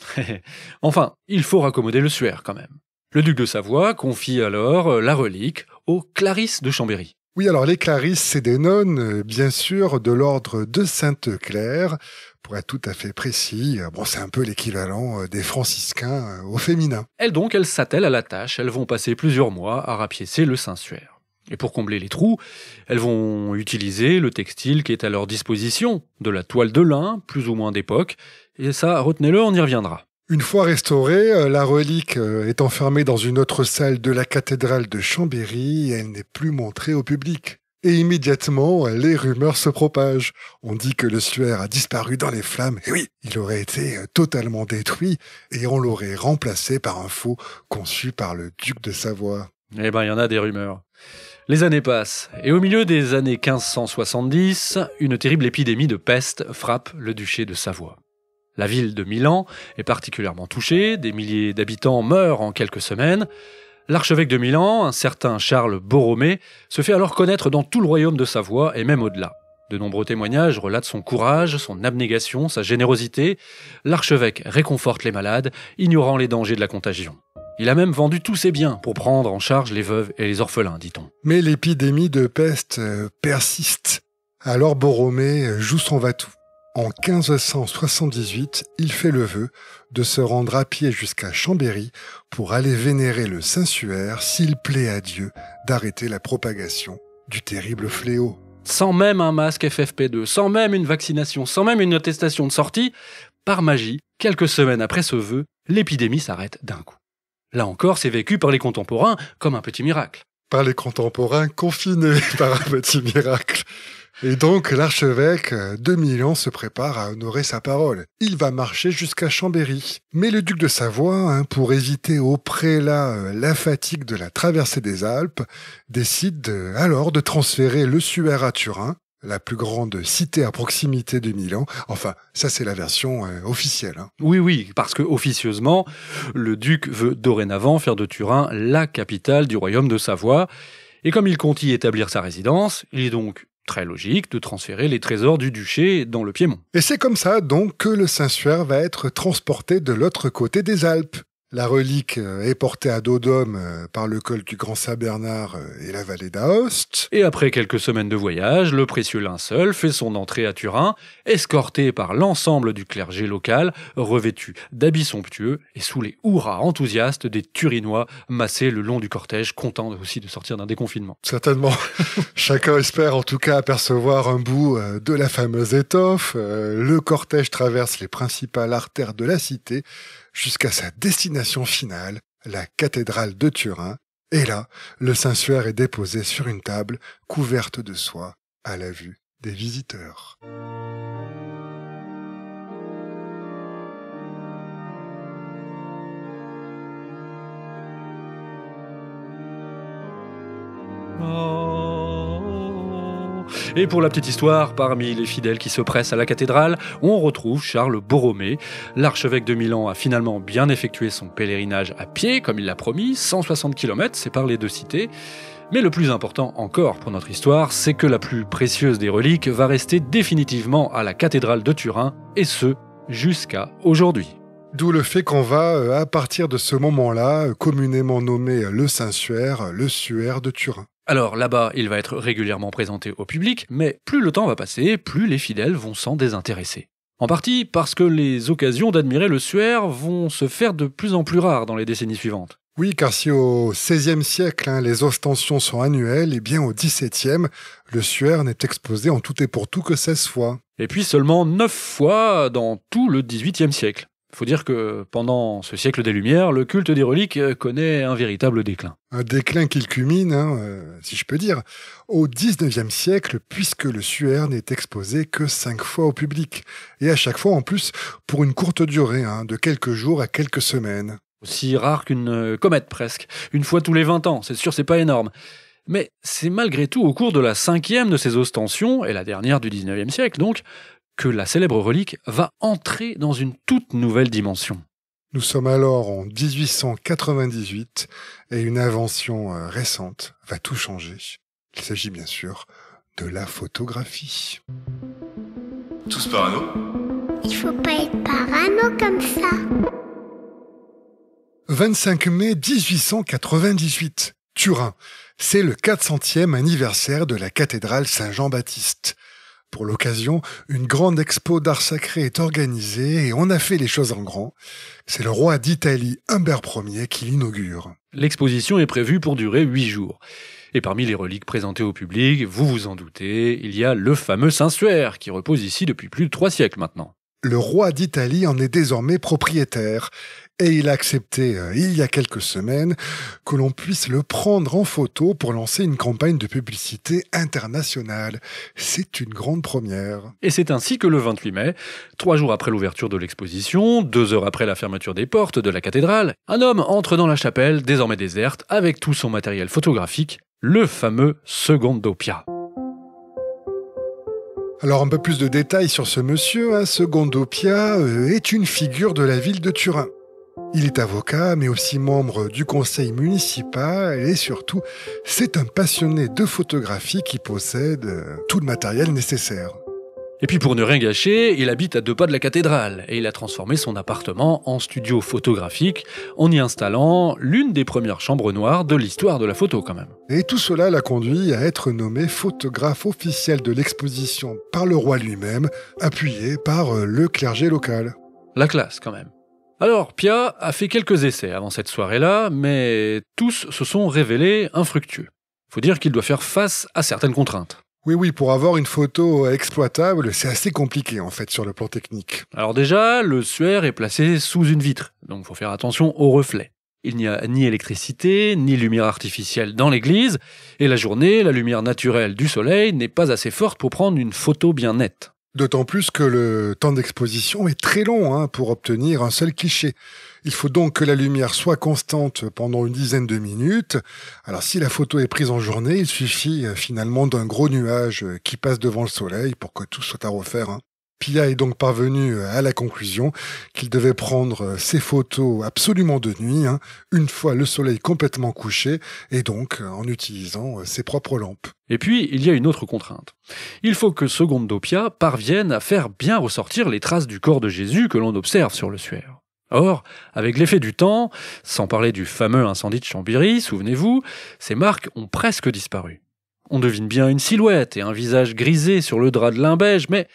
Enfin, il faut raccommoder le Suaire quand même. Le duc de Savoie confie alors la relique aux Clarisses de Chambéry. Oui, alors les Clarisses, c'est des nonnes, bien sûr, de l'ordre de Sainte-Claire, pour être tout à fait précis. Bon, c'est un peu l'équivalent des franciscains au féminin. Elles s'attellent à la tâche, elles vont passer plusieurs mois à rapiécer le Saint-Suaire. Et pour combler les trous, elles vont utiliser le textile qui est à leur disposition, de la toile de lin, plus ou moins d'époque, et ça, retenez-le, on y reviendra. Une fois restaurée, la relique est enfermée dans une autre salle de la cathédrale de Chambéry et elle n'est plus montrée au public. Et immédiatement, les rumeurs se propagent. On dit que le Suaire a disparu dans les flammes. Et oui, il aurait été totalement détruit et on l'aurait remplacé par un faux conçu par le duc de Savoie. Eh ben, il y en a des rumeurs. Les années passent, et au milieu des années 1570, une terrible épidémie de peste frappe le duché de Savoie. La ville de Milan est particulièrement touchée, des milliers d'habitants meurent en quelques semaines. L'archevêque de Milan, un certain Charles Borromée, se fait alors connaître dans tout le royaume de Savoie et même au-delà. De nombreux témoignages relatent son courage, son abnégation, sa générosité. L'archevêque réconforte les malades, ignorant les dangers de la contagion. Il a même vendu tous ses biens pour prendre en charge les veuves et les orphelins, dit-on. Mais l'épidémie de peste persiste. Alors Borromée joue son va-tout. En 1578, il fait le vœu de se rendre à pied jusqu'à Chambéry pour aller vénérer le Saint-Suaire s'il plaît à Dieu d'arrêter la propagation du terrible fléau. Sans même un masque FFP2, sans même une vaccination, sans même une attestation de sortie, par magie, quelques semaines après ce vœu, l'épidémie s'arrête d'un coup. Là encore, c'est vécu par les contemporains comme un petit miracle. Par les contemporains confinés par un petit miracle. Et donc, l'archevêque de Milan se prépare à honorer sa parole. Il va marcher jusqu'à Chambéry. Mais le duc de Savoie, pour éviter au prélat la fatigue de la traversée des Alpes, décide alors de transférer le Suaire à Turin, la plus grande cité à proximité de Milan. Enfin, ça c'est la version officielle. Oui, parce que officieusement, le duc veut dorénavant faire de Turin la capitale du royaume de Savoie. Et comme il compte y établir sa résidence, il est donc très logique de transférer les trésors du duché dans le Piémont. Et c'est comme ça donc que le Saint-Suaire va être transporté de l'autre côté des Alpes. La relique est portée à dos d'homme par le col du Grand Saint-Bernard et la vallée d'Aoste. Et après quelques semaines de voyage, le précieux linceul fait son entrée à Turin, escorté par l'ensemble du clergé local, revêtu d'habits somptueux et sous les hurrahs enthousiastes des Turinois massés le long du cortège, contents aussi de sortir d'un déconfinement. Certainement. Chacun espère en tout cas apercevoir un bout de la fameuse étoffe. Le cortège traverse les principales artères de la cité, jusqu'à sa destination finale, la cathédrale de Turin. Et là, le Saint-Suaire est déposé sur une table couverte de soie à la vue des visiteurs. Et pour la petite histoire, parmi les fidèles qui se pressent à la cathédrale, on retrouve Charles Borromée. L'archevêque de Milan a finalement bien effectué son pèlerinage à pied, comme il l'a promis, 160 km séparent les deux cités. Mais le plus important encore pour notre histoire, c'est que la plus précieuse des reliques va rester définitivement à la cathédrale de Turin, et ce, jusqu'à aujourd'hui. D'où le fait qu'on va, à partir de ce moment-là, communément nommé le Saint-Suaire, le Suaire de Turin. Alors là-bas, il va être régulièrement présenté au public, mais plus le temps va passer, plus les fidèles vont s'en désintéresser. En partie parce que les occasions d'admirer le Suaire vont se faire de plus en plus rares dans les décennies suivantes. Oui, car si au XVIe siècle, les ostensions sont annuelles, et bien au XVIIe, le Suaire n'est exposé en tout et pour tout que 16 fois. Et puis seulement 9 fois dans tout le XVIIIe siècle. Il faut dire que pendant ce siècle des Lumières, le culte des reliques connaît un véritable déclin. Un déclin qui culmine, si je peux dire, au XIXe siècle, puisque le Suaire n'est exposé que 5 fois au public. Et à chaque fois, en plus, pour une courte durée, de quelques jours à quelques semaines. Aussi rare qu'une comète presque. Une fois tous les 20 ans, c'est sûr, c'est pas énorme. Mais c'est malgré tout au cours de la 5e de ces ostensions, et la dernière du XIXe siècle donc, que la célèbre relique va entrer dans une toute nouvelle dimension. Nous sommes alors en 1898 et une invention récente va tout changer. Il s'agit bien sûr de la photographie. Tous parano. Il faut pas être parano comme ça. 25 mai 1898, Turin. C'est le 400e anniversaire de la cathédrale Saint-Jean-Baptiste. Pour l'occasion, une grande expo d'art sacré est organisée et on a fait les choses en grand. C'est le roi d'Italie, Humbert Ier, qui l'inaugure. L'exposition est prévue pour durer 8 jours. Et parmi les reliques présentées au public, vous vous en doutez, il y a le fameux Saint-Suaire, qui repose ici depuis plus de 3 siècles maintenant. Le roi d'Italie en est désormais propriétaire. Et il a accepté, il y a quelques semaines, que l'on puisse le prendre en photo pour lancer une campagne de publicité internationale. C'est une grande première. Et c'est ainsi que le 28 mai, 3 jours après l'ouverture de l'exposition, 2 heures après la fermeture des portes de la cathédrale, un homme entre dans la chapelle, désormais déserte, avec tout son matériel photographique, le fameux Secondo Pia. Alors un peu plus de détails sur ce monsieur, Secondo Pia est une figure de la ville de Turin. Il est avocat, mais aussi membre du conseil municipal et surtout, c'est un passionné de photographie qui possède tout le matériel nécessaire. Et puis pour ne rien gâcher, il habite à 2 pas de la cathédrale et il a transformé son appartement en studio photographique en y installant l'une des premières chambres noires de l'histoire de la photo quand même. Et tout cela l'a conduit à être nommé photographe officiel de l'exposition par le roi lui-même, appuyé par le clergé local. La classe quand même. Alors, Pia a fait quelques essais avant cette soirée-là, mais tous se sont révélés infructueux. Faut dire qu'il doit faire face à certaines contraintes. Oui, pour avoir une photo exploitable, c'est assez compliqué en fait sur le plan technique. Alors déjà, le Suaire est placé sous une vitre, donc faut faire attention aux reflets. Il n'y a ni électricité, ni lumière artificielle dans l'église, et la journée, la lumière naturelle du soleil n'est pas assez forte pour prendre une photo bien nette. D'autant plus que le temps d'exposition est très long pour obtenir un seul cliché. Il faut donc que la lumière soit constante pendant une dizaine de minutes. Alors si la photo est prise en journée, il suffit finalement d'un gros nuage qui passe devant le soleil pour que tout soit à refaire. Pia est donc parvenu à la conclusion qu'il devait prendre ses photos absolument de nuit, une fois le soleil complètement couché, et donc en utilisant ses propres lampes. Et puis, il y a une autre contrainte. Il faut que Secondo Pia parvienne à faire bien ressortir les traces du corps de Jésus que l'on observe sur le Suaire. Or, avec l'effet du temps, sans parler du fameux incendie de Chambéry, souvenez-vous, ces marques ont presque disparu. On devine bien une silhouette et un visage grisé sur le drap de lin beige, mais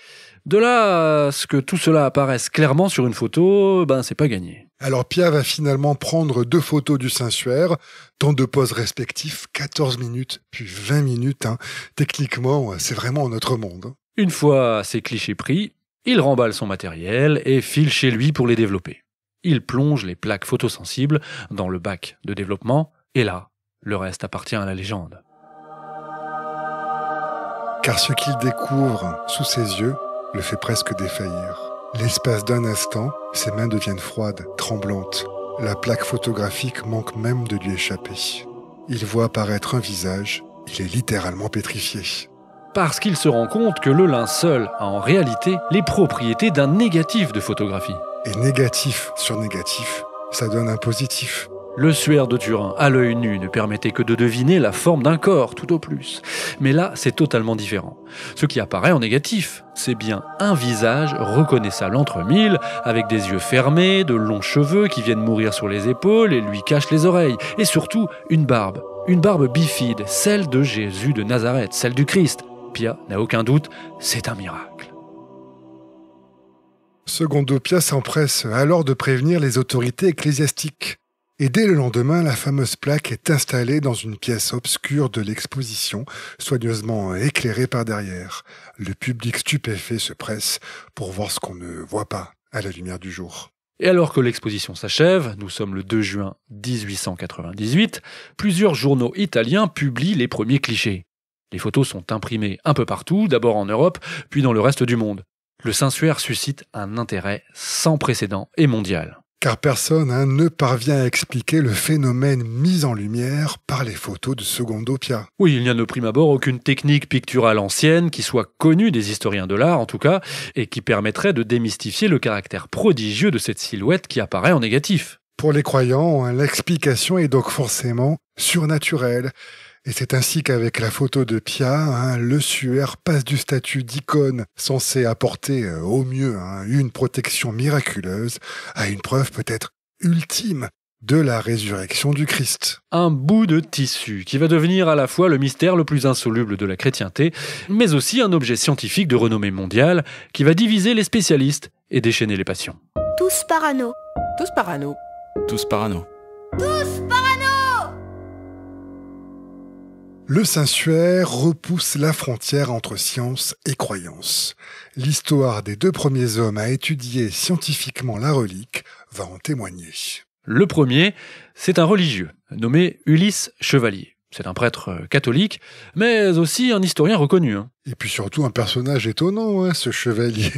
de là à ce que tout cela apparaisse clairement sur une photo, c'est pas gagné. Alors Pia va finalement prendre 2 photos du Saint-Suaire, dans 2 poses respectives, 14 minutes, puis 20 minutes. Techniquement, c'est vraiment un autre monde. Une fois ces clichés pris, il remballe son matériel et file chez lui pour les développer. Il plonge les plaques photosensibles dans le bac de développement, et là, le reste appartient à la légende. Car ce qu'il découvre sous ses yeux le fait presque défaillir. L'espace d'un instant, ses mains deviennent froides, tremblantes. La plaque photographique manque même de lui échapper. Il voit apparaître un visage, il est littéralement pétrifié. Parce qu'il se rend compte que le linceul a en réalité les propriétés d'un négatif de photographie. Et négatif sur négatif, ça donne un positif. Le suaire de Turin, à l'œil nu, ne permettait que de deviner la forme d'un corps, tout au plus. Mais là, c'est totalement différent. Ce qui apparaît en négatif, c'est bien un visage reconnaissable entre mille, avec des yeux fermés, de longs cheveux qui viennent mourir sur les épaules et lui cachent les oreilles. Et surtout, une barbe bifide, celle de Jésus de Nazareth, celle du Christ. Pia n'a aucun doute, c'est un miracle. Secondo Pia s'empresse alors de prévenir les autorités ecclésiastiques. Et dès le lendemain, la fameuse plaque est installée dans une pièce obscure de l'exposition, soigneusement éclairée par derrière. Le public stupéfait se presse pour voir ce qu'on ne voit pas à la lumière du jour. Et alors que l'exposition s'achève, nous sommes le 2 juin 1898, plusieurs journaux italiens publient les premiers clichés. Les photos sont imprimées un peu partout, d'abord en Europe, puis dans le reste du monde. Le Saint-Suaire suscite un intérêt sans précédent et mondial. Car personne ne parvient à expliquer le phénomène mis en lumière par les photos de Secondo Pia. Oui, il n'y a de prime abord aucune technique picturale ancienne qui soit connue des historiens de l'art en tout cas, et qui permettrait de démystifier le caractère prodigieux de cette silhouette qui apparaît en négatif. Pour les croyants, l'explication est donc forcément surnaturelle. Et c'est ainsi qu'avec la photo de Pia, le suaire passe du statut d'icône censé apporter au mieux une protection miraculeuse à une preuve peut-être ultime de la résurrection du Christ. Un bout de tissu qui va devenir à la fois le mystère le plus insoluble de la chrétienté, mais aussi un objet scientifique de renommée mondiale qui va diviser les spécialistes et déchaîner les passions. Tous parano. Tous parano. Tous parano. Tous parano. Le Saint-Suaire repousse la frontière entre science et croyance. L'histoire des 2 premiers hommes à étudier scientifiquement la relique va en témoigner. Le premier, c'est un religieux, nommé Ulysse Chevalier. C'est un prêtre catholique, mais aussi un historien reconnu. Et puis surtout un personnage étonnant, ce chevalier.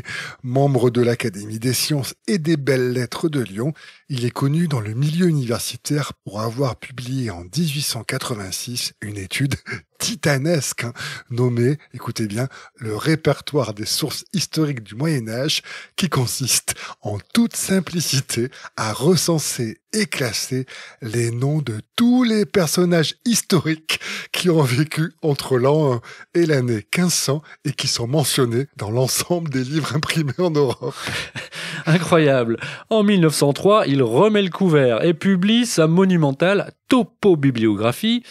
Membre de l'Académie des sciences et des belles lettres de Lyon, il est connu dans le milieu universitaire pour avoir publié en 1886 une étude titanesque, nommée, écoutez bien, le répertoire des sources historiques du Moyen-Âge, qui consiste en toute simplicité à recenser et classer les noms de tous les personnages historiques qui ont vécu entre l'an 1 et l'année 1500 et qui sont mentionnés dans l'ensemble des livres imprimés en Europe. Incroyable. En 1903, il remet le couvert et publie sa monumentale topobibliographie,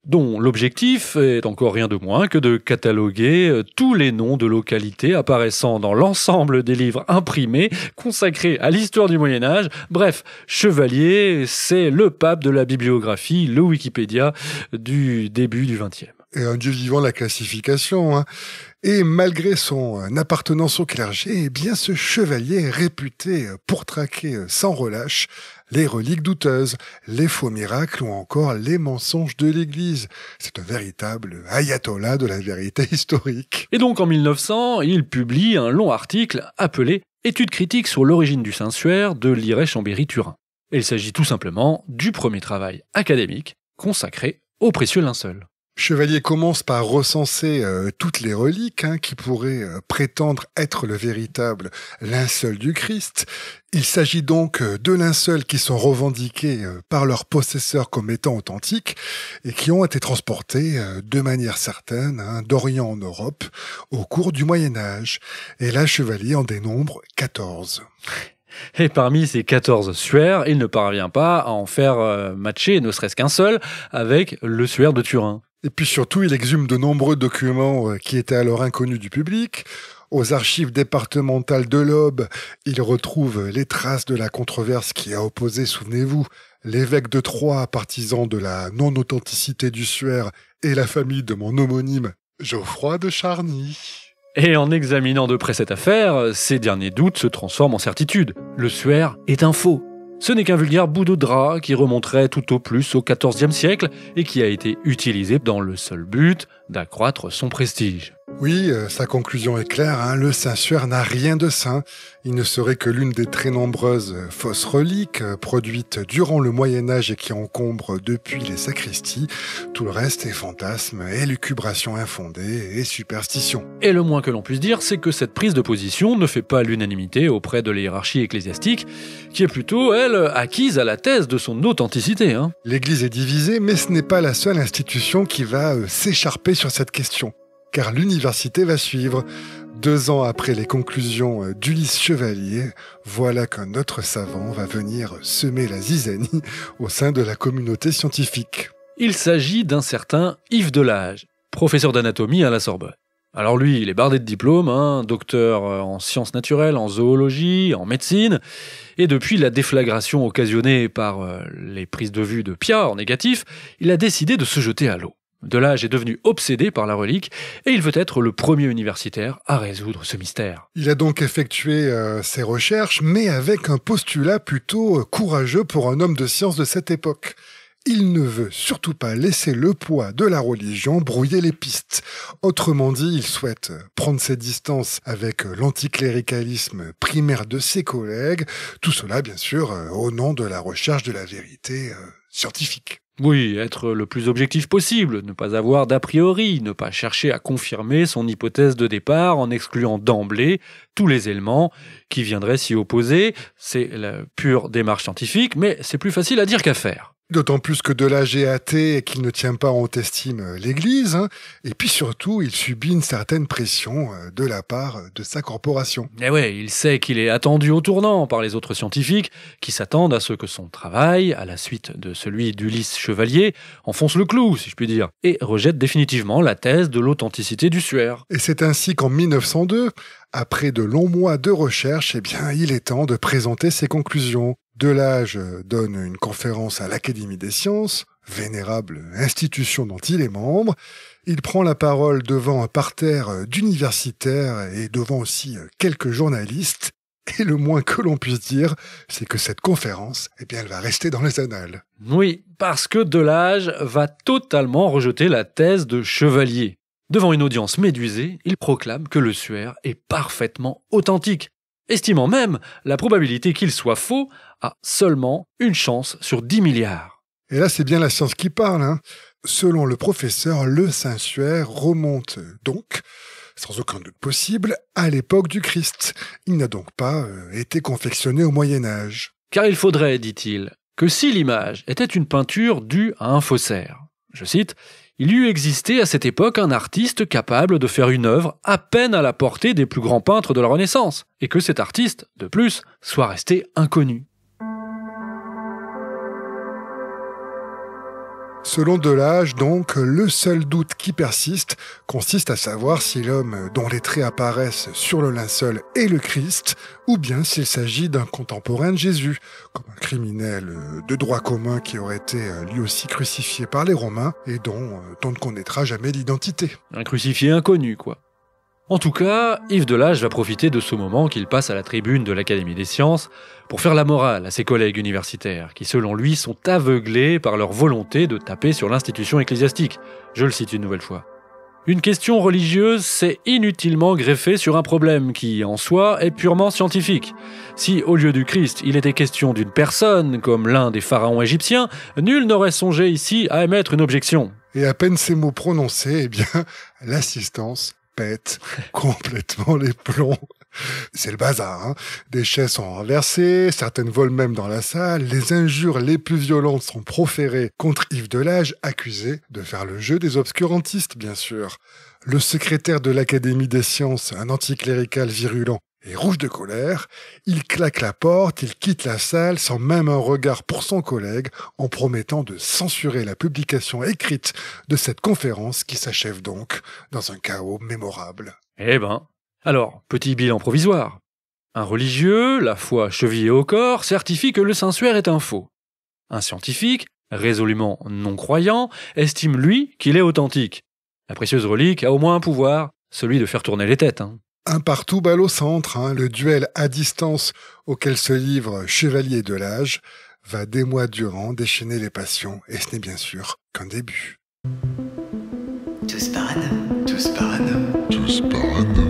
dont l'objectif est encore rien de moins que de cataloguer tous les noms de localités apparaissant dans l'ensemble des livres imprimés consacrés à l'histoire du Moyen-Âge. Bref, Chevalier, c'est le pape de la bibliographie, le Wikipédia du début du XXe. Et un dieu vivant la classification. Et malgré son appartenance au clergé, eh bien ce chevalier est réputé pour traquer sans relâche les reliques douteuses, les faux miracles ou encore les mensonges de l'Église. C'est un véritable ayatollah de la vérité historique. Et donc en 1900, il publie un long article appelé « Étude critique sur l'origine du Saint-Suaire de Liret-Chambéry-Turin ». Il s'agit tout simplement du premier travail académique consacré au précieux linceul. Chevalier commence par recenser toutes les reliques qui pourraient prétendre être le véritable linceul du Christ. Il s'agit donc de linceuls qui sont revendiqués par leurs possesseurs comme étant authentiques et qui ont été transportés de manière certaine d'Orient en Europe au cours du Moyen-Âge. Et là, Chevalier en dénombre 14. Et parmi ces 14 suaires, il ne parvient pas à en faire matcher ne serait-ce qu'un seul avec le suaire de Turin. Et puis surtout, il exhume de nombreux documents qui étaient alors inconnus du public. Aux archives départementales de l'Aube, il retrouve les traces de la controverse qui a opposé, souvenez-vous, l'évêque de Troyes, partisan de la non-authenticité du suaire, et la famille de mon homonyme Geoffroy de Charny. Et en examinant de près cette affaire, ces derniers doutes se transforment en certitude. Le suaire est un faux. Ce n'est qu'un vulgaire bout de drap qui remonterait tout au plus au XIVe siècle et qui a été utilisé dans le seul but d'accroître son prestige. Oui, sa conclusion est claire, hein, le Saint-Suaire n'a rien de saint. Il ne serait que l'une des très nombreuses fausses reliques produites durant le Moyen-Âge et qui encombrent depuis les sacristies. Tout le reste est fantasme, élucubration infondée et superstition. Et le moins que l'on puisse dire, c'est que cette prise de position ne fait pas l'unanimité auprès de la hiérarchie ecclésiastique, qui est plutôt, elle, acquise à la thèse de son authenticité. Hein. L'Église est divisée, mais ce n'est pas la seule institution qui va s'écharper sur cette question. Car l'université va suivre. 2 ans après les conclusions d'Ulysse Chevalier, voilà qu'un autre savant va venir semer la zizanie au sein de la communauté scientifique. Il s'agit d'un certain Yves Delage, professeur d'anatomie à la Sorbonne. Alors lui, il est bardé de diplômes, hein, docteur en sciences naturelles, en zoologie, en médecine, et depuis la déflagration occasionnée par les prises de vue de Pia en négatif, il a décidé de se jeter à l'eau. Delage est devenu obsédé par la relique et il veut être le premier universitaire à résoudre ce mystère. Il a donc effectué ses recherches, mais avec un postulat plutôt courageux pour un homme de science de cette époque. Il ne veut surtout pas laisser le poids de la religion brouiller les pistes. Autrement dit, il souhaite prendre ses distances avec l'anticléricalisme primaire de ses collègues, tout cela bien sûr au nom de la recherche de la vérité scientifique. Oui, être le plus objectif possible, ne pas avoir d'a priori, ne pas chercher à confirmer son hypothèse de départ en excluant d'emblée tous les éléments qui viendraient s'y opposer. C'est la pure démarche scientifique, mais c'est plus facile à dire qu'à faire. D'autant plus que Delage est athée et qu'il ne tient pas en haute estime l'Église. Hein. Et puis surtout, il subit une certaine pression de la part de sa corporation. Et ouais, il sait qu'il est attendu au tournant par les autres scientifiques qui s'attendent à ce que son travail, à la suite de celui d'Ulysse Chevalier, enfonce le clou, si je puis dire, et rejette définitivement la thèse de l'authenticité du suaire. Et c'est ainsi qu'en 1902, après de longs mois de recherche, il est temps de présenter ses conclusions. Delage donne une conférence à l'Académie des sciences, vénérable institution dont il est membre. Il prend la parole devant un parterre d'universitaires et devant aussi quelques journalistes. Et le moins que l'on puisse dire, c'est que cette conférence, elle va rester dans les annales. Oui, parce que Delage va totalement rejeter la thèse de Chevalier. Devant une audience médusée, il proclame que le suaire est parfaitement authentique, estimant même la probabilité qu'il soit faux à seulement une chance sur 10 milliards. Et là, c'est bien la science qui parle. Hein. Selon le professeur, le Saint-Suaire remonte donc, sans aucun doute possible, à l'époque du Christ. Il n'a donc pas été confectionné au Moyen-Âge. Car il faudrait, dit-il, que si l'image était une peinture due à un faussaire, je cite, il y eût existé à cette époque un artiste capable de faire une œuvre à peine à la portée des plus grands peintres de la Renaissance, et que cet artiste, de plus, soit resté inconnu. Selon Delage, donc, le seul doute qui persiste consiste à savoir si l'homme dont les traits apparaissent sur le linceul est le Christ, ou bien s'il s'agit d'un contemporain de Jésus, comme un criminel de droit commun qui aurait été lui aussi crucifié par les Romains et dont on ne connaîtra jamais l'identité. Un crucifié inconnu, quoi. En tout cas, Yves Delage va profiter de ce moment qu'il passe à la tribune de l'Académie des sciences pour faire la morale à ses collègues universitaires qui, selon lui, sont aveuglés par leur volonté de taper sur l'institution ecclésiastique. Je le cite une nouvelle fois. Une question religieuse s'est inutilement greffée sur un problème qui, en soi, est purement scientifique. Si, au lieu du Christ, il était question d'une personne, comme l'un des pharaons égyptiens, nul n'aurait songé ici à émettre une objection. Et à peine ces mots prononcés, l'assistance pète complètement les plombs. C'est le bazar, hein. Des chaises sont renversées, certaines volent même dans la salle, les injures les plus violentes sont proférées contre Yves Delage, accusé de faire le jeu des obscurantistes, bien sûr. Le secrétaire de l'Académie des sciences, un anticlérical virulent, est rouge de colère, il claque la porte, il quitte la salle sans même un regard pour son collègue, en promettant de censurer la publication écrite de cette conférence qui s'achève donc dans un chaos mémorable. Eh ben, alors, petit bilan provisoire. Un religieux, la foi chevillée au corps, certifie que le Saint-Suaire est un faux. Un scientifique, résolument non-croyant, estime lui qu'il est authentique. La précieuse relique a au moins un pouvoir, celui de faire tourner les têtes. Un partout balle au centre, le duel à distance auquel se livre Chevalier et Delage va des mois durant déchaîner les passions, et ce n'est bien sûr qu'un début. Tous parano. Tous parano. Tous parano.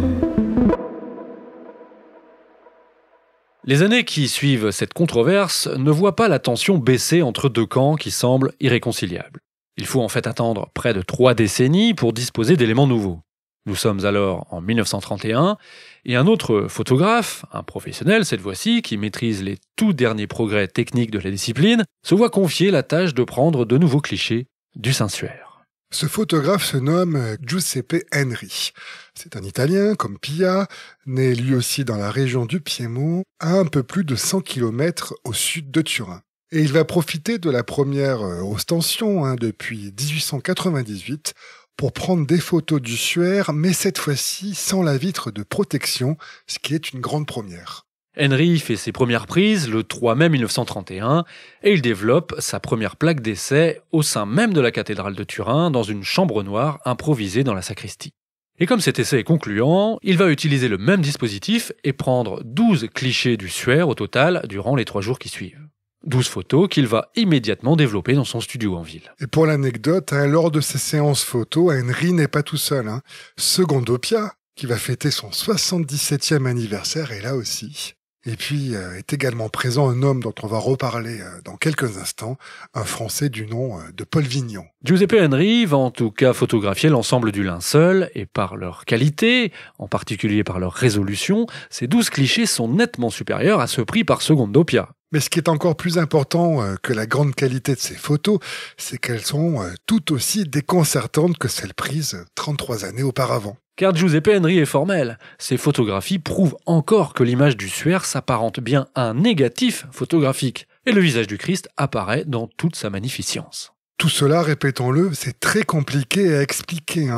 Les années qui suivent cette controverse ne voient pas la tension baisser entre deux camps qui semblent irréconciliables. Il faut en fait attendre près de 3 décennies pour disposer d'éléments nouveaux. Nous sommes alors en 1931 et un autre photographe, un professionnel cette fois-ci, qui maîtrise les tout derniers progrès techniques de la discipline, se voit confier la tâche de prendre de nouveaux clichés du Saint-Suaire. Ce photographe se nomme Giuseppe Enri. C'est un Italien, comme Pia, né lui aussi dans la région du Piémont, à un peu plus de 100 km au sud de Turin. Et il va profiter de la première ostension depuis 1898 pour prendre des photos du Suaire, mais cette fois-ci sans la vitre de protection, ce qui est une grande première. Henry fait ses premières prises le 3 mai 1931 et il développe sa première plaque d'essai au sein même de la cathédrale de Turin dans une chambre noire improvisée dans la sacristie. Et comme cet essai est concluant, il va utiliser le même dispositif et prendre 12 clichés du Suaire au total durant les 3 jours qui suivent. 12 photos qu'il va immédiatement développer dans son studio en ville. Et pour l'anecdote, lors de ces séances photos, Henry n'est pas tout seul. Secondo Pia, qui va fêter son 77e anniversaire, est là aussi. Et puis est également présent un homme dont on va reparler dans quelques instants, un Français du nom de Paul Vignon. Giuseppe Henry va en tout cas photographier l'ensemble du linceul et par leur qualité, en particulier par leur résolution, ces 12 clichés sont nettement supérieurs à ceux pris par Secondo Pia. Mais ce qui est encore plus important que la grande qualité de ces photos, c'est qu'elles sont tout aussi déconcertantes que celles prises 33 années auparavant. Car Giuseppe Henry est formel. Ces photographies prouvent encore que l'image du Suaire s'apparente bien à un négatif photographique. Et le visage du Christ apparaît dans toute sa magnificence. Tout cela, répétons-le, c'est très compliqué à expliquer.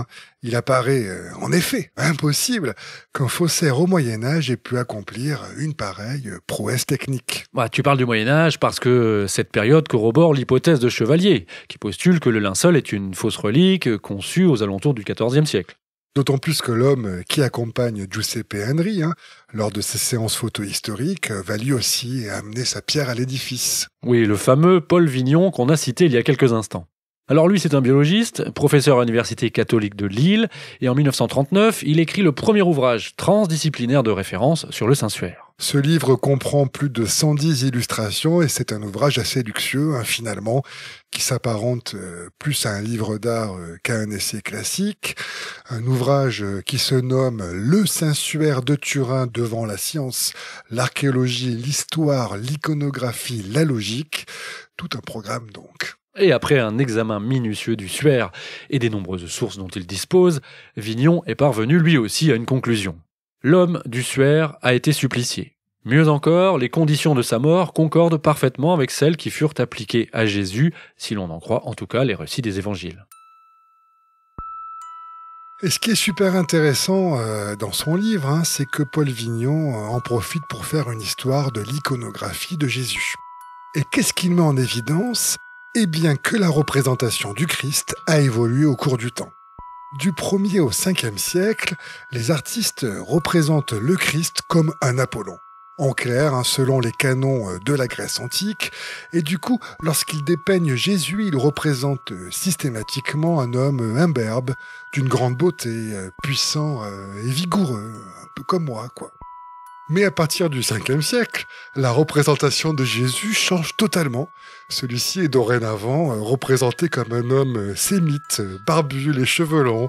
Il apparaît, en effet, impossible qu'un faussaire au Moyen-Âge ait pu accomplir une pareille prouesse technique. Tu parles du Moyen-Âge parce que cette période corrobore l'hypothèse de Chevalier, qui postule que le linceul est une fausse relique conçue aux alentours du XIVe siècle. D'autant plus que l'homme qui accompagne Giuseppe Henry, lors de ses séances photo-historiques, va lui aussi amener sa pierre à l'édifice. Oui, le fameux Paul Vignon qu'on a cité il y a quelques instants. Alors lui, c'est un biologiste, professeur à l'Université catholique de Lille, et en 1939, il écrit le premier ouvrage transdisciplinaire de référence sur le Saint-Suaire. Ce livre comprend plus de 110 illustrations et c'est un ouvrage assez luxueux, finalement, qui s'apparente plus à un livre d'art qu'à un essai classique. Un ouvrage qui se nomme « Le Saint-Suaire de Turin devant la science, l'archéologie, l'histoire, l'iconographie, la logique ». Tout un programme donc. Et après un examen minutieux du Suaire et des nombreuses sources dont il dispose, Vignon est parvenu lui aussi à une conclusion. L'homme du Suaire a été supplicié. Mieux encore, les conditions de sa mort concordent parfaitement avec celles qui furent appliquées à Jésus, si l'on en croit en tout cas les récits des évangiles. Et ce qui est super intéressant dans son livre, c'est que Paul Vignon en profite pour faire une histoire de l'iconographie de Jésus. Et qu'est-ce qu'il met en évidence ? Eh bien que la représentation du Christ a évolué au cours du temps. Du 1er au 5e siècle, les artistes représentent le Christ comme un Apollon. En clair, selon les canons de la Grèce antique, et du coup, lorsqu'ils dépeignent Jésus, ils représentent systématiquement un homme imberbe, d'une grande beauté, puissant et vigoureux, un peu comme moi, quoi. Mais à partir du 5e siècle, la représentation de Jésus change totalement. Celui-ci est dorénavant représenté comme un homme sémite, barbu, les cheveux longs,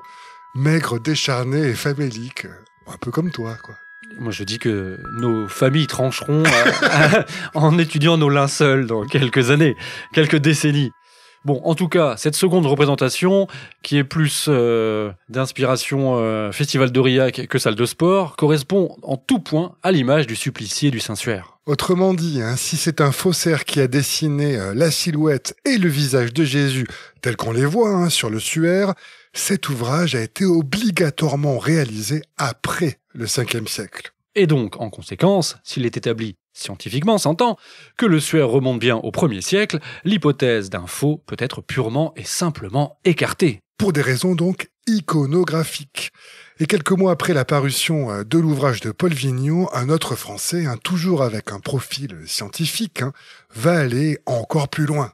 maigre, décharné et famélique, un peu comme toi, quoi. Moi, je dis que nos familles trancheront en étudiant nos linceuls dans quelques années, quelques décennies. Bon, en tout cas, cette seconde représentation, qui est plus d'inspiration Festival d'Aurillac que salle de sport, correspond en tout point à l'image du supplicié du Saint-Suaire. Autrement dit, si c'est un faussaire qui a dessiné la silhouette et le visage de Jésus tels qu'on les voit sur le Suaire, cet ouvrage a été obligatoirement réalisé après le 5e siècle. Et donc, en conséquence, s'il est établi scientifiquement, s'entend, que le Suaire remonte bien au 1er siècle, l'hypothèse d'un faux peut être purement et simplement écartée. Pour des raisons donc iconographiques. Et quelques mois après la parution de l'ouvrage de Paul Vignon, un autre Français, toujours avec un profil scientifique, va aller encore plus loin.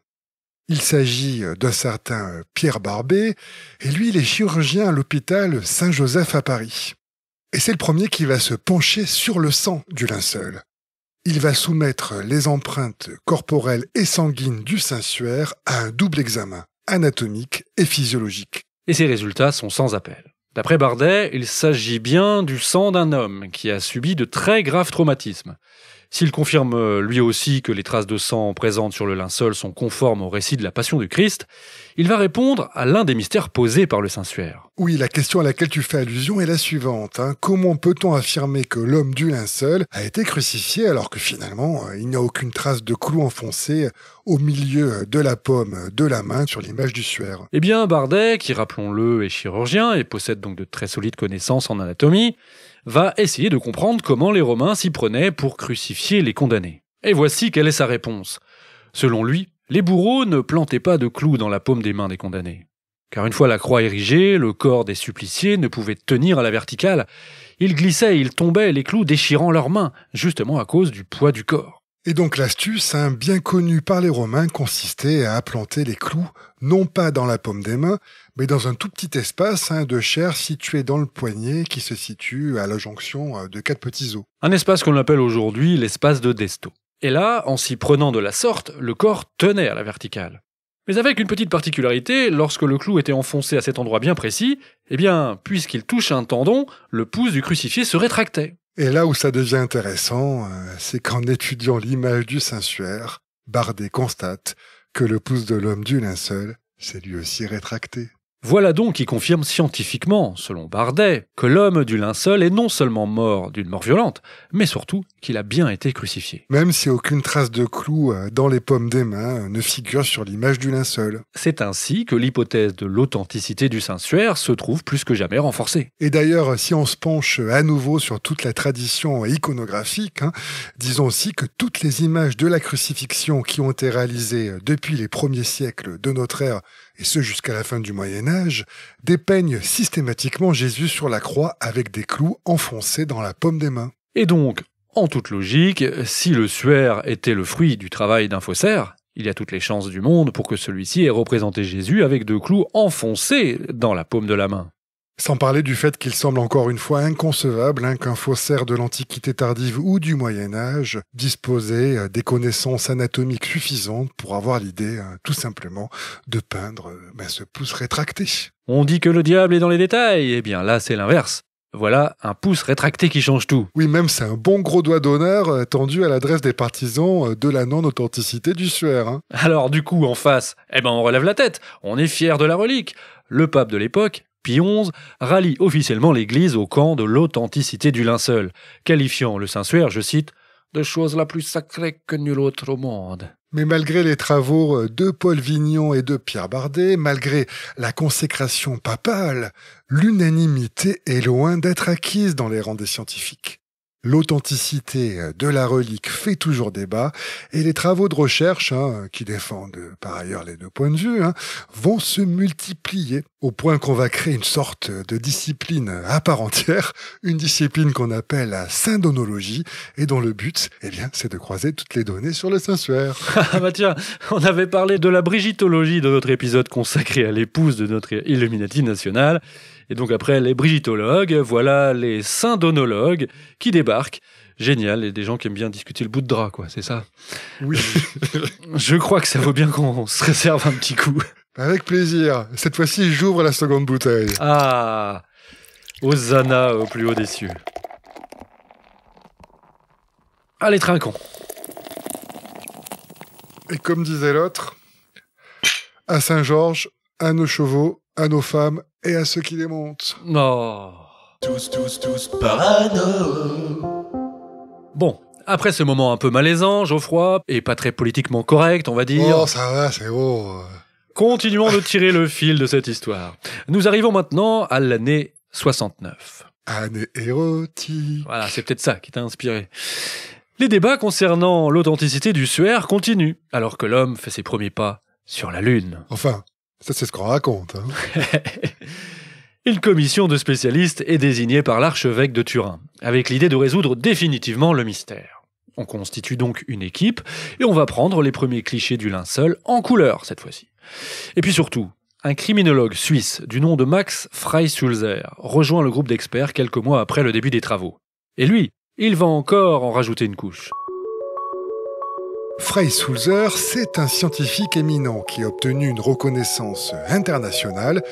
Il s'agit d'un certain Pierre Barbet, et lui, il est chirurgien à l'hôpital Saint-Joseph à Paris. Et c'est le premier qui va se pencher sur le sang du linceul. Il va soumettre les empreintes corporelles et sanguines du sensuaire à un double examen, anatomique et physiologique. Et ces résultats sont sans appel. D'après Bardet, il s'agit bien du sang d'un homme qui a subi de très graves traumatismes. S'il confirme lui aussi que les traces de sang présentes sur le linceul sont conformes au récit de la Passion du Christ, il va répondre à l'un des mystères posés par le sensuaire. Oui, la question à laquelle tu fais allusion est la suivante. Comment peut-on affirmer que l'homme du linceul a été crucifié alors que finalement, il n'y a aucune trace de clou enfoncé au milieu de la paume de la main sur l'image du suaire? Eh bien, Bardet, qui rappelons-le est chirurgien et possède donc de très solides connaissances en anatomie, va essayer de comprendre comment les Romains s'y prenaient pour crucifier les condamnés. Et voici quelle est sa réponse. Selon lui, les bourreaux ne plantaient pas de clous dans la paume des mains des condamnés. Car une fois la croix érigée, le corps des suppliciés ne pouvait tenir à la verticale. Ils glissaient et ils tombaient, les clous déchirant leurs mains, justement à cause du poids du corps. Et donc l'astuce, bien connue par les Romains, consistait à implanter les clous, non pas dans la paume des mains, mais dans un tout petit espace de chair situé dans le poignet qui se situe à la jonction de 4 petits os. Un espace qu'on appelle aujourd'hui l'espace de Desto. Et là, en s'y prenant de la sorte, le corps tenait à la verticale. Mais avec une petite particularité, lorsque le clou était enfoncé à cet endroit bien précis, eh bien, puisqu'il touche un tendon, le pouce du crucifié se rétractait. Et là où ça devient intéressant, c'est qu'en étudiant l'image du sensuaire, Bardet constate que le pouce de l'homme du linceul s'est lui aussi rétracté. Voilà donc qui confirme scientifiquement, selon Bardet, que l'homme du linceul est non seulement mort d'une mort violente, mais surtout qu'il a bien été crucifié. Même si aucune trace de clou dans les paumes des mains ne figure sur l'image du linceul. C'est ainsi que l'hypothèse de l'authenticité du sensuaire se trouve plus que jamais renforcée. Et d'ailleurs, si on se penche à nouveau sur toute la tradition iconographique, disons aussi que toutes les images de la crucifixion qui ont été réalisées depuis les premiers siècles de notre ère, et ce jusqu'à la fin du Moyen-Âge, dépeignent systématiquement Jésus sur la croix avec des clous enfoncés dans la paume des mains. Et donc, en toute logique, si le suaire était le fruit du travail d'un faussaire, il y a toutes les chances du monde pour que celui-ci ait représenté Jésus avec deux clous enfoncés dans la paume de la main. Sans parler du fait qu'il semble encore une fois inconcevable qu'un faussaire de l'Antiquité tardive ou du Moyen-Âge disposait des connaissances anatomiques suffisantes pour avoir l'idée, tout simplement, de peindre ce pouce rétracté. On dit que le diable est dans les détails, eh bien là c'est l'inverse. Voilà un pouce rétracté qui change tout. Oui, même c'est un bon gros doigt d'honneur tendu à l'adresse des partisans de la non-authenticité du suaire. Alors du coup, en face, on relève la tête, on est fier de la relique. Le pape de l'époque, Pie XI, rallie officiellement l'Église au camp de l'authenticité du linceul, qualifiant le sensuaire, je cite, « de chose la plus sacrée que nul autre au monde ». Mais malgré les travaux de Paul Vignon et de Pierre Bardet, malgré la consécration papale, l'unanimité est loin d'être acquise dans les rangs des scientifiques. L'authenticité de la relique fait toujours débat et les travaux de recherche, qui défendent par ailleurs les deux points de vue, vont se multiplier au point qu'on va créer une sorte de discipline à part entière, une discipline qu'on appelle la syndonologie et dont le but, c'est de croiser toutes les données sur le sensuaire. Ah bah tiens, on avait parlé de la brigitologie dans notre épisode consacré à l'épouse de notre Illuminati national. Et donc après les brigitologues, voilà les syndonologues qui débarquent. Génial, et des gens qui aiment bien discuter le bout de drap, quoi, c'est ça? Oui. Je crois que ça vaut bien qu'on se réserve un petit coup. Avec plaisir. Cette fois-ci, j'ouvre la seconde bouteille. Ah, Hosanna au plus haut des cieux. Allez, trinquons. Et comme disait l'autre, à Saint-Georges, à nos chevaux, à nos femmes et à ceux qui les montent. Oh. Tous parano. Bon, après ce moment un peu malaisant, Geoffroy, et pas très politiquement correct, on va dire. Oh, ça va, c'est beau. Continuons de tirer le fil de cette histoire. Nous arrivons maintenant à l'année 69. Année érotique. Voilà, c'est peut-être ça qui t'a inspiré. Les débats concernant l'authenticité du suaire continuent, alors que l'homme fait ses premiers pas sur la Lune. Enfin, ça c'est ce qu'on raconte. Une commission de spécialistes est désignée par l'archevêque de Turin, avec l'idée de résoudre définitivement le mystère. On constitue donc une équipe et on va prendre les premiers clichés du linceul en couleur cette fois-ci. Et puis surtout, un criminologue suisse du nom de Max Freisulzer rejoint le groupe d'experts quelques mois après le début des travaux. Et lui, il va encore en rajouter une couche. Freisulzer, c'est un scientifique éminent qui a obtenu une reconnaissance internationale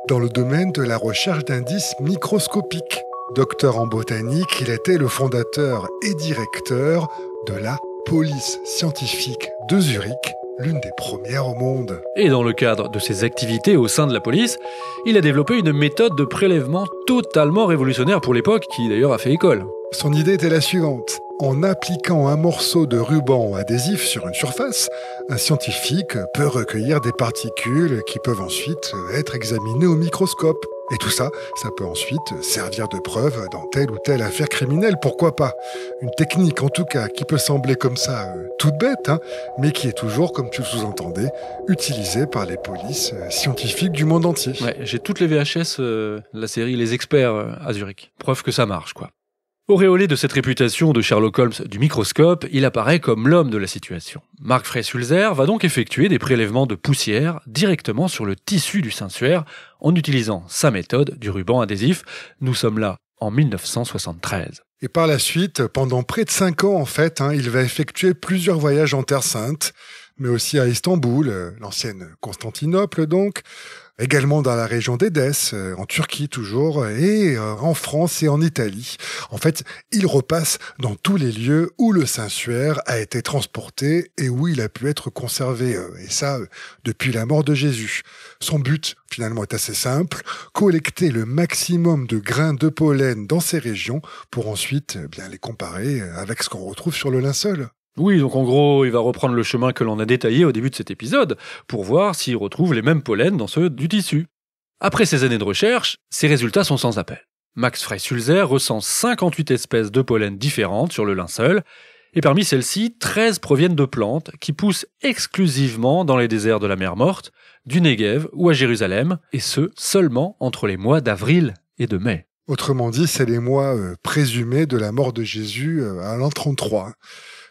dans le domaine de la recherche d'indices microscopiques. Docteur en botanique, il était le fondateur et directeur de la police scientifique de Zurich, l'une des premières au monde. Et dans le cadre de ses activités au sein de la police, il a développé une méthode de prélèvement totalement révolutionnaire pour l'époque, qui d'ailleurs a fait école. Son idée était la suivante. En appliquant un morceau de ruban adhésif sur une surface, un scientifique peut recueillir des particules qui peuvent ensuite être examinées au microscope. Et tout ça, ça peut ensuite servir de preuve dans telle ou telle affaire criminelle, pourquoi pas. Une technique en tout cas qui peut sembler comme ça toute bête, mais qui est toujours, comme tu le sous-entendais, utilisée par les polices scientifiques du monde entier. Ouais, j'ai toutes les VHS de la série Les Experts à Zurich. Preuve que ça marche, quoi. Auréolé de cette réputation de Sherlock Holmes du microscope, il apparaît comme l'homme de la situation. Mark Freisulzer va donc effectuer des prélèvements de poussière directement sur le tissu du sensuaire en utilisant sa méthode du ruban adhésif. Nous sommes là en 1973. Et par la suite, pendant près de 5 ans en fait, il va effectuer plusieurs voyages en Terre Sainte, mais aussi à Istanbul, l'ancienne Constantinople donc, également dans la région d'Édesse, en Turquie toujours, et en France et en Italie. En fait, il repasse dans tous les lieux où le sensuaire a été transporté et où il a pu être conservé, et ça, depuis la mort de Jésus. Son but, finalement, est assez simple, collecter le maximum de grains de pollen dans ces régions pour ensuite les comparer avec ce qu'on retrouve sur le linceul. Oui, donc en gros, il va reprendre le chemin que l'on a détaillé au début de cet épisode pour voir s'il retrouve les mêmes pollens dans ceux du tissu. Après ces années de recherche, ses résultats sont sans appel. Max Freisulzer recense 58 espèces de pollen différentes sur le linceul, et parmi celles-ci, 13 proviennent de plantes qui poussent exclusivement dans les déserts de la mer Morte, du Negev ou à Jérusalem, et ce, seulement entre les mois d'avril et de mai. Autrement dit, c'est les mois présumés de la mort de Jésus à l'an 33.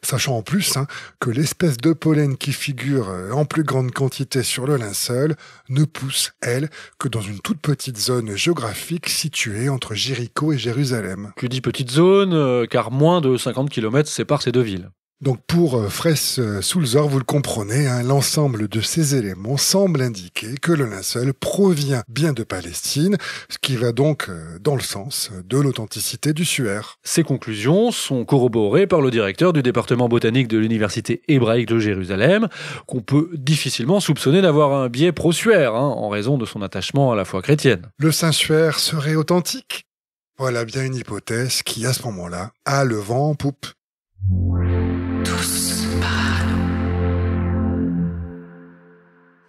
Sachant en plus que l'espèce de pollen qui figure en plus grande quantité sur le linceul ne pousse, elle, que dans une toute petite zone géographique située entre Jéricho et Jérusalem. Tu dis petite zone, car moins de 50 km séparent ces deux villes. Donc pour Freisulzer, vous le comprenez, l'ensemble de ces éléments semble indiquer que le linceul provient bien de Palestine, ce qui va donc dans le sens de l'authenticité du suaire. Ces conclusions sont corroborées par le directeur du département botanique de l'université hébraïque de Jérusalem, qu'on peut difficilement soupçonner d'avoir un biais pro-suaire, en raison de son attachement à la foi chrétienne. Le Saint-Suaire serait authentique ? Voilà bien une hypothèse qui, à ce moment-là, a le vent en poupe.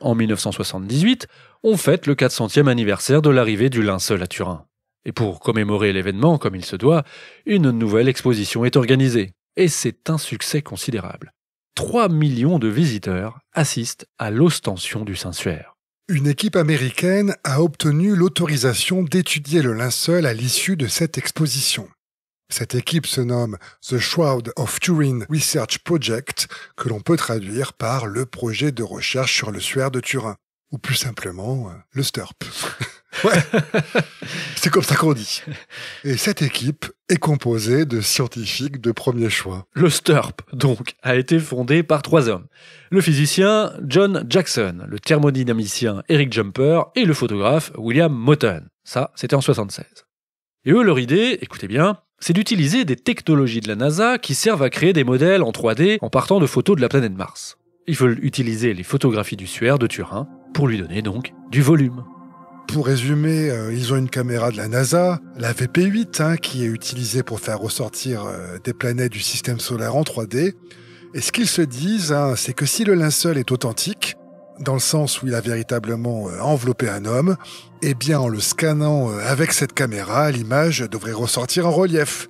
En 1978, on fête le 400e anniversaire de l'arrivée du linceul à Turin. Et pour commémorer l'événement comme il se doit, une nouvelle exposition est organisée. Et c'est un succès considérable. 3 millions de visiteurs assistent à l'ostension du sensuaire. Une équipe américaine a obtenu l'autorisation d'étudier le linceul à l'issue de cette exposition. Cette équipe se nomme The Shroud of Turin Research Project, que l'on peut traduire par le projet de recherche sur le suaire de Turin, ou plus simplement le STURP. Ouais, c'est comme ça qu'on dit. Et cette équipe est composée de scientifiques de premier choix. Le STURP, donc, a été fondé par 3 hommes. Le physicien John Jackson, le thermodynamicien Eric Jumper et le photographe William Moten. Ça, c'était en 1976. Et eux, leur idée, écoutez bien, c'est d'utiliser des technologies de la NASA qui servent à créer des modèles en 3D en partant de photos de la planète Mars. Ils veulent utiliser les photographies du suaire de Turin pour lui donner donc du volume. Pour résumer, ils ont une caméra de la NASA, la VP8, qui est utilisée pour faire ressortir des planètes du système solaire en 3D. Et ce qu'ils se disent, c'est que si le linceul est authentique, dans le sens où il a véritablement enveloppé un homme, eh bien en le scannant avec cette caméra, l'image devrait ressortir en relief.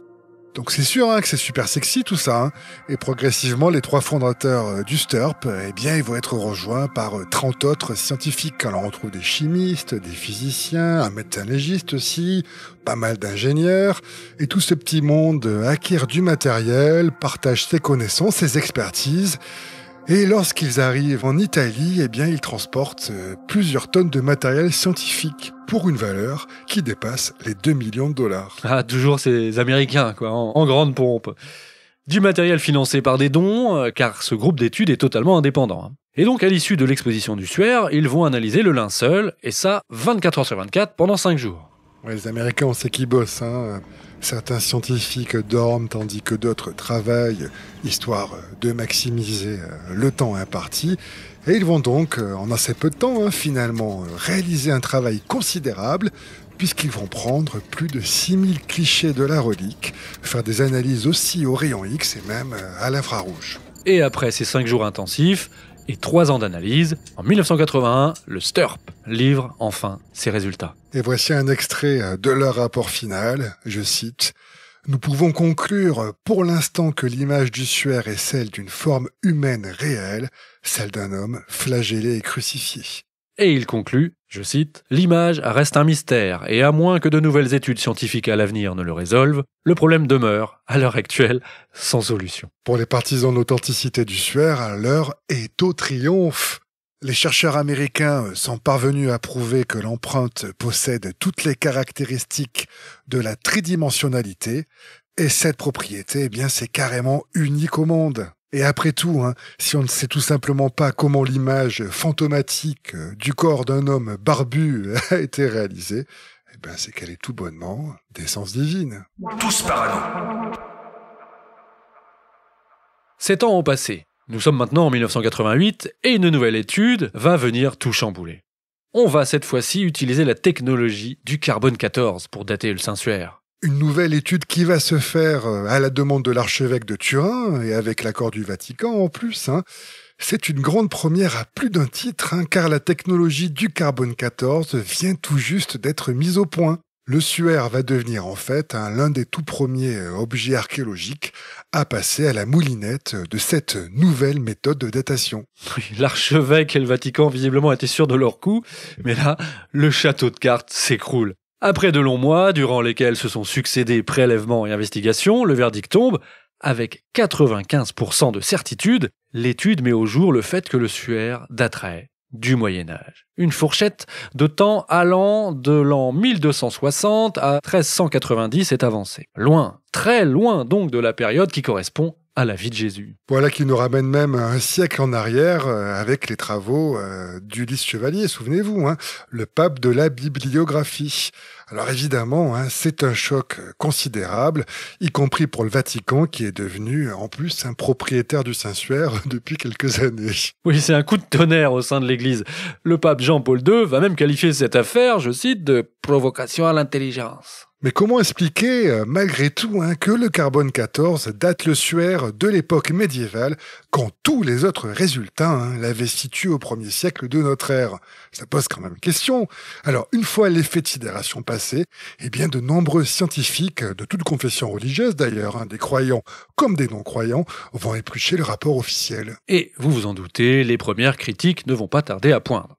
Donc c'est sûr que c'est super sexy tout ça. Et progressivement, les 3 fondateurs du STURP, ils vont être rejoints par 30 autres scientifiques. Alors on trouve des chimistes, des physiciens, un médecin légiste aussi, pas mal d'ingénieurs. Et tout ce petit monde acquiert du matériel, partage ses connaissances, ses expertises. Et lorsqu'ils arrivent en Italie, ils transportent plusieurs tonnes de matériel scientifique pour une valeur qui dépasse les 2 millions de dollars. Ah, toujours ces Américains, quoi, en grande pompe. Du matériel financé par des dons, car ce groupe d'études est totalement indépendant. Et donc, à l'issue de l'exposition du Suaire, ils vont analyser le linceul, et ça, 24 heures sur 24, pendant 5 jours. Ouais, les Américains, on sait qu'ils bossent. Certains scientifiques dorment tandis que d'autres travaillent, histoire de maximiser le temps imparti. Et ils vont donc, en assez peu de temps, finalement, réaliser un travail considérable, puisqu'ils vont prendre plus de 6000 clichés de la relique, faire des analyses aussi au rayon X et même à l'infrarouge. Et après ces 5 jours intensifs et 3 ans d'analyse, en 1981, le STURP livre enfin ses résultats. Et voici un extrait de leur rapport final, je cite « Nous pouvons conclure pour l'instant que l'image du Suaire est celle d'une forme humaine réelle, celle d'un homme flagellé et crucifié. » Et il conclut, je cite, « L'image reste un mystère, et à moins que de nouvelles études scientifiques à l'avenir ne le résolvent, le problème demeure, à l'heure actuelle, sans solution. » Pour les partisans de l'authenticité du Suaire, l'heure est au triomphe. Les chercheurs américains sont parvenus à prouver que l'empreinte possède toutes les caractéristiques de la tridimensionnalité, et cette propriété, c'est carrément unique au monde. Et après tout, si on ne sait tout simplement pas comment l'image fantomatique du corps d'un homme barbu a été réalisée, c'est qu'elle est tout bonnement d'essence divine. Tous parano. 7 ans ont passé. Nous sommes maintenant en 1988 et une nouvelle étude va venir tout chambouler. On va cette fois-ci utiliser la technologie du carbone 14 pour dater le Saint-Suaire. Une nouvelle étude qui va se faire à la demande de l'archevêque de Turin et avec l'accord du Vatican en plus. C'est une grande première à plus d'un titre, car la technologie du carbone 14 vient tout juste d'être mise au point. Le Suaire va devenir en fait l'un des tout premiers objets archéologiques à passer à la moulinette de cette nouvelle méthode de datation. Oui, l'archevêque et le Vatican visiblement étaient sûrs de leur coup, mais là, le château de cartes s'écroule. Après de longs mois, durant lesquels se sont succédés prélèvements et investigations, le verdict tombe. Avec 95% de certitude, l'étude met au jour le fait que le Suaire daterait du Moyen-Âge. Une fourchette de temps allant de l'an 1260 à 1390 est avancée. Loin, très loin donc de la période qui correspond à la vie de Jésus. Voilà qui nous ramène même un siècle en arrière avec les travaux d'Ulysse Chevalier, souvenez-vous, le pape de la bibliographie. Alors évidemment, c'est un choc considérable, y compris pour le Vatican qui est devenu en plus un propriétaire du Saint-Suaire depuis quelques années. Oui, c'est un coup de tonnerre au sein de l'Église. Le pape Jean-Paul II va même qualifier cette affaire, je cite, de provocation à l'intelligence. Mais comment expliquer, malgré tout, que le carbone 14 date le Suaire de l'époque médiévale, quand tous les autres résultats l'avaient situé au 1er siècle de notre ère? Ça pose quand même question. Alors, une fois l'effet de sidération passé, de nombreux scientifiques, de toute confession religieuse d'ailleurs, des croyants comme des non-croyants, vont éplucher le rapport officiel. Et, vous vous en doutez, les premières critiques ne vont pas tarder à poindre.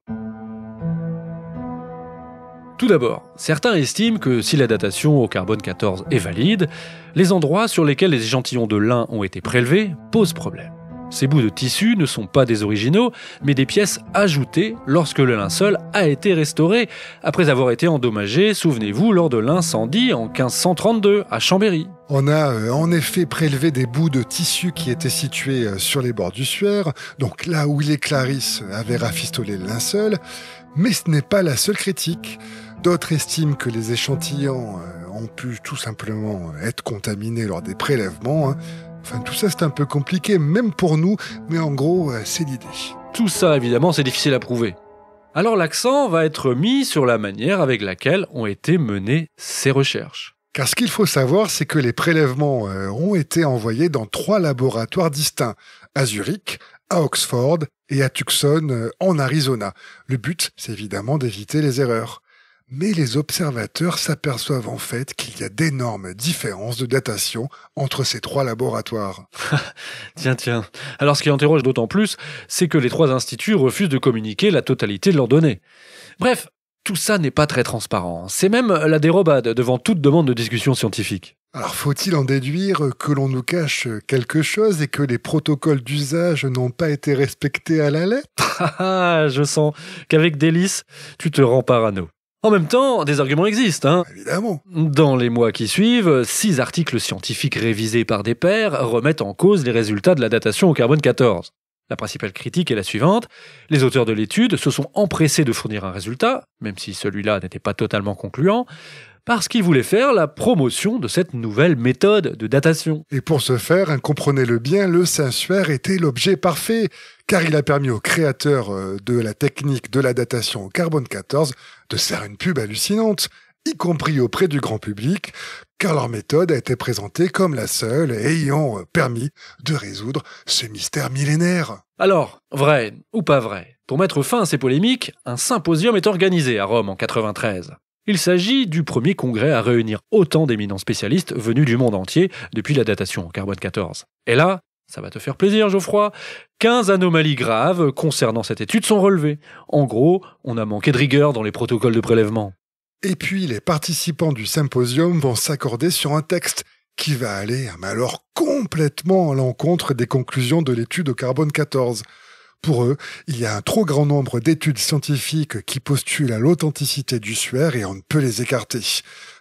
Tout d'abord, certains estiment que si la datation au carbone 14 est valide, les endroits sur lesquels les échantillons de lin ont été prélevés posent problème. Ces bouts de tissu ne sont pas des originaux, mais des pièces ajoutées lorsque le linceul a été restauré, après avoir été endommagé, souvenez-vous, lors de l'incendie en 1532 à Chambéry. On a en effet prélevé des bouts de tissu qui étaient situés sur les bords du Suaire, donc là où les Clarisses avaient rafistolé le linceul, mais ce n'est pas la seule critique. D'autres estiment que les échantillons ont pu tout simplement être contaminés lors des prélèvements. Enfin, tout ça, c'est un peu compliqué, même pour nous, mais en gros, c'est l'idée. Tout ça, évidemment, c'est difficile à prouver. Alors l'accent va être mis sur la manière avec laquelle ont été menées ces recherches. Car ce qu'il faut savoir, c'est que les prélèvements ont été envoyés dans 3 laboratoires distincts, à Zurich, à Oxford et à Tucson, en Arizona. Le but, c'est évidemment d'éviter les erreurs. mais les observateurs s'aperçoivent en fait qu'il y a d'énormes différences de datation entre ces 3 laboratoires. Tiens. Alors ce qui interroge d'autant plus, c'est que les 3 instituts refusent de communiquer la totalité de leurs données. Bref, tout ça n'est pas très transparent. C'est même la dérobade devant toute demande de discussion scientifique. Alors faut-il en déduire que l'on nous cache quelque chose et que les protocoles d'usage n'ont pas été respectés à la lettre ? Je sens qu'avec délice, tu te rends parano. En même temps, des arguments existent, hein. Évidemment. Dans les mois qui suivent, 6 articles scientifiques révisés par des pairs remettent en cause les résultats de la datation au carbone 14. La principale critique est la suivante. Les auteurs de l'étude se sont empressés de fournir un résultat, même si celui-là n'était pas totalement concluant, parce qu'ils voulaient faire la promotion de cette nouvelle méthode de datation. Et pour ce faire, comprenez-le bien, le Saint-Suaire était l'objet parfait, car il a permis aux créateurs de la technique de la datation au carbone 14 de se faire une pub hallucinante, y compris auprès du grand public, car leur méthode a été présentée comme la seule ayant permis de résoudre ce mystère millénaire. Alors, vrai ou pas vrai ? Pour mettre fin à ces polémiques, un symposium est organisé à Rome en 93. Il s'agit du premier congrès à réunir autant d'éminents spécialistes venus du monde entier depuis la datation au carbone 14. Et là, ça va te faire plaisir, Geoffroy, 15 anomalies graves concernant cette étude sont relevées. En gros, on a manqué de rigueur dans les protocoles de prélèvement. Et puis, les participants du symposium vont s'accorder sur un texte qui va aller, alors, complètement à l'encontre des conclusions de l'étude au carbone 14. Pour eux, il y a un trop grand nombre d'études scientifiques qui postulent à l'authenticité du suaire et on ne peut les écarter.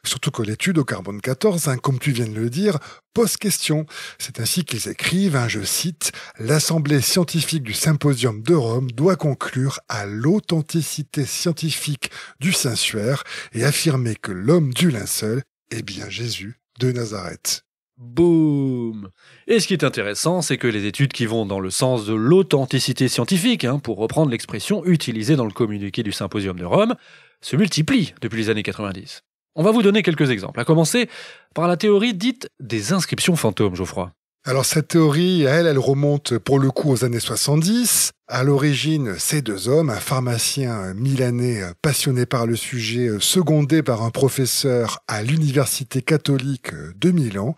Surtout que l'étude au carbone 14, comme tu viens de le dire, pose question. C'est ainsi qu'ils écrivent, je cite, « L'Assemblée scientifique du Symposium de Rome doit conclure à l'authenticité scientifique du Saint-Suaire et affirmer que l'homme du linceul est bien Jésus de Nazareth. » Boum! Et ce qui est intéressant, c'est que les études qui vont dans le sens de l'authenticité scientifique, pour reprendre l'expression utilisée dans le communiqué du Symposium de Rome, se multiplient depuis les années 90. On va vous donner quelques exemples, à commencer par la théorie dite des inscriptions fantômes, Geoffroy. Alors cette théorie, elle remonte pour le coup aux années 70. À l'origine, ces 2 hommes, un pharmacien milanais passionné par le sujet, secondé par un professeur à l'université catholique de Milan,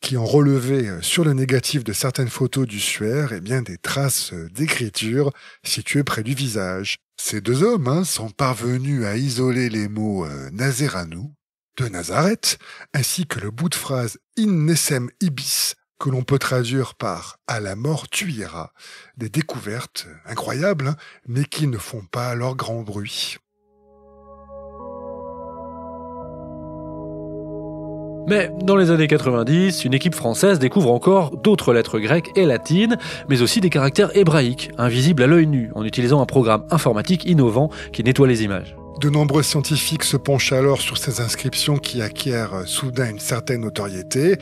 qui ont relevé sur le négatif de certaines photos du suaire des traces d'écriture situées près du visage. Ces 2 hommes sont parvenus à isoler les mots Nazeranou de Nazareth, ainsi que le bout de phrase In Nessem Ibis, que l'on peut traduire par « à la mort tu iras », des découvertes incroyables, mais qui ne font pas leur grand bruit. Mais dans les années 90, une équipe française découvre encore d'autres lettres grecques et latines, mais aussi des caractères hébraïques, invisibles à l'œil nu, en utilisant un programme informatique innovant qui nettoie les images. De nombreux scientifiques se penchent alors sur ces inscriptions qui acquièrent soudain une certaine notoriété,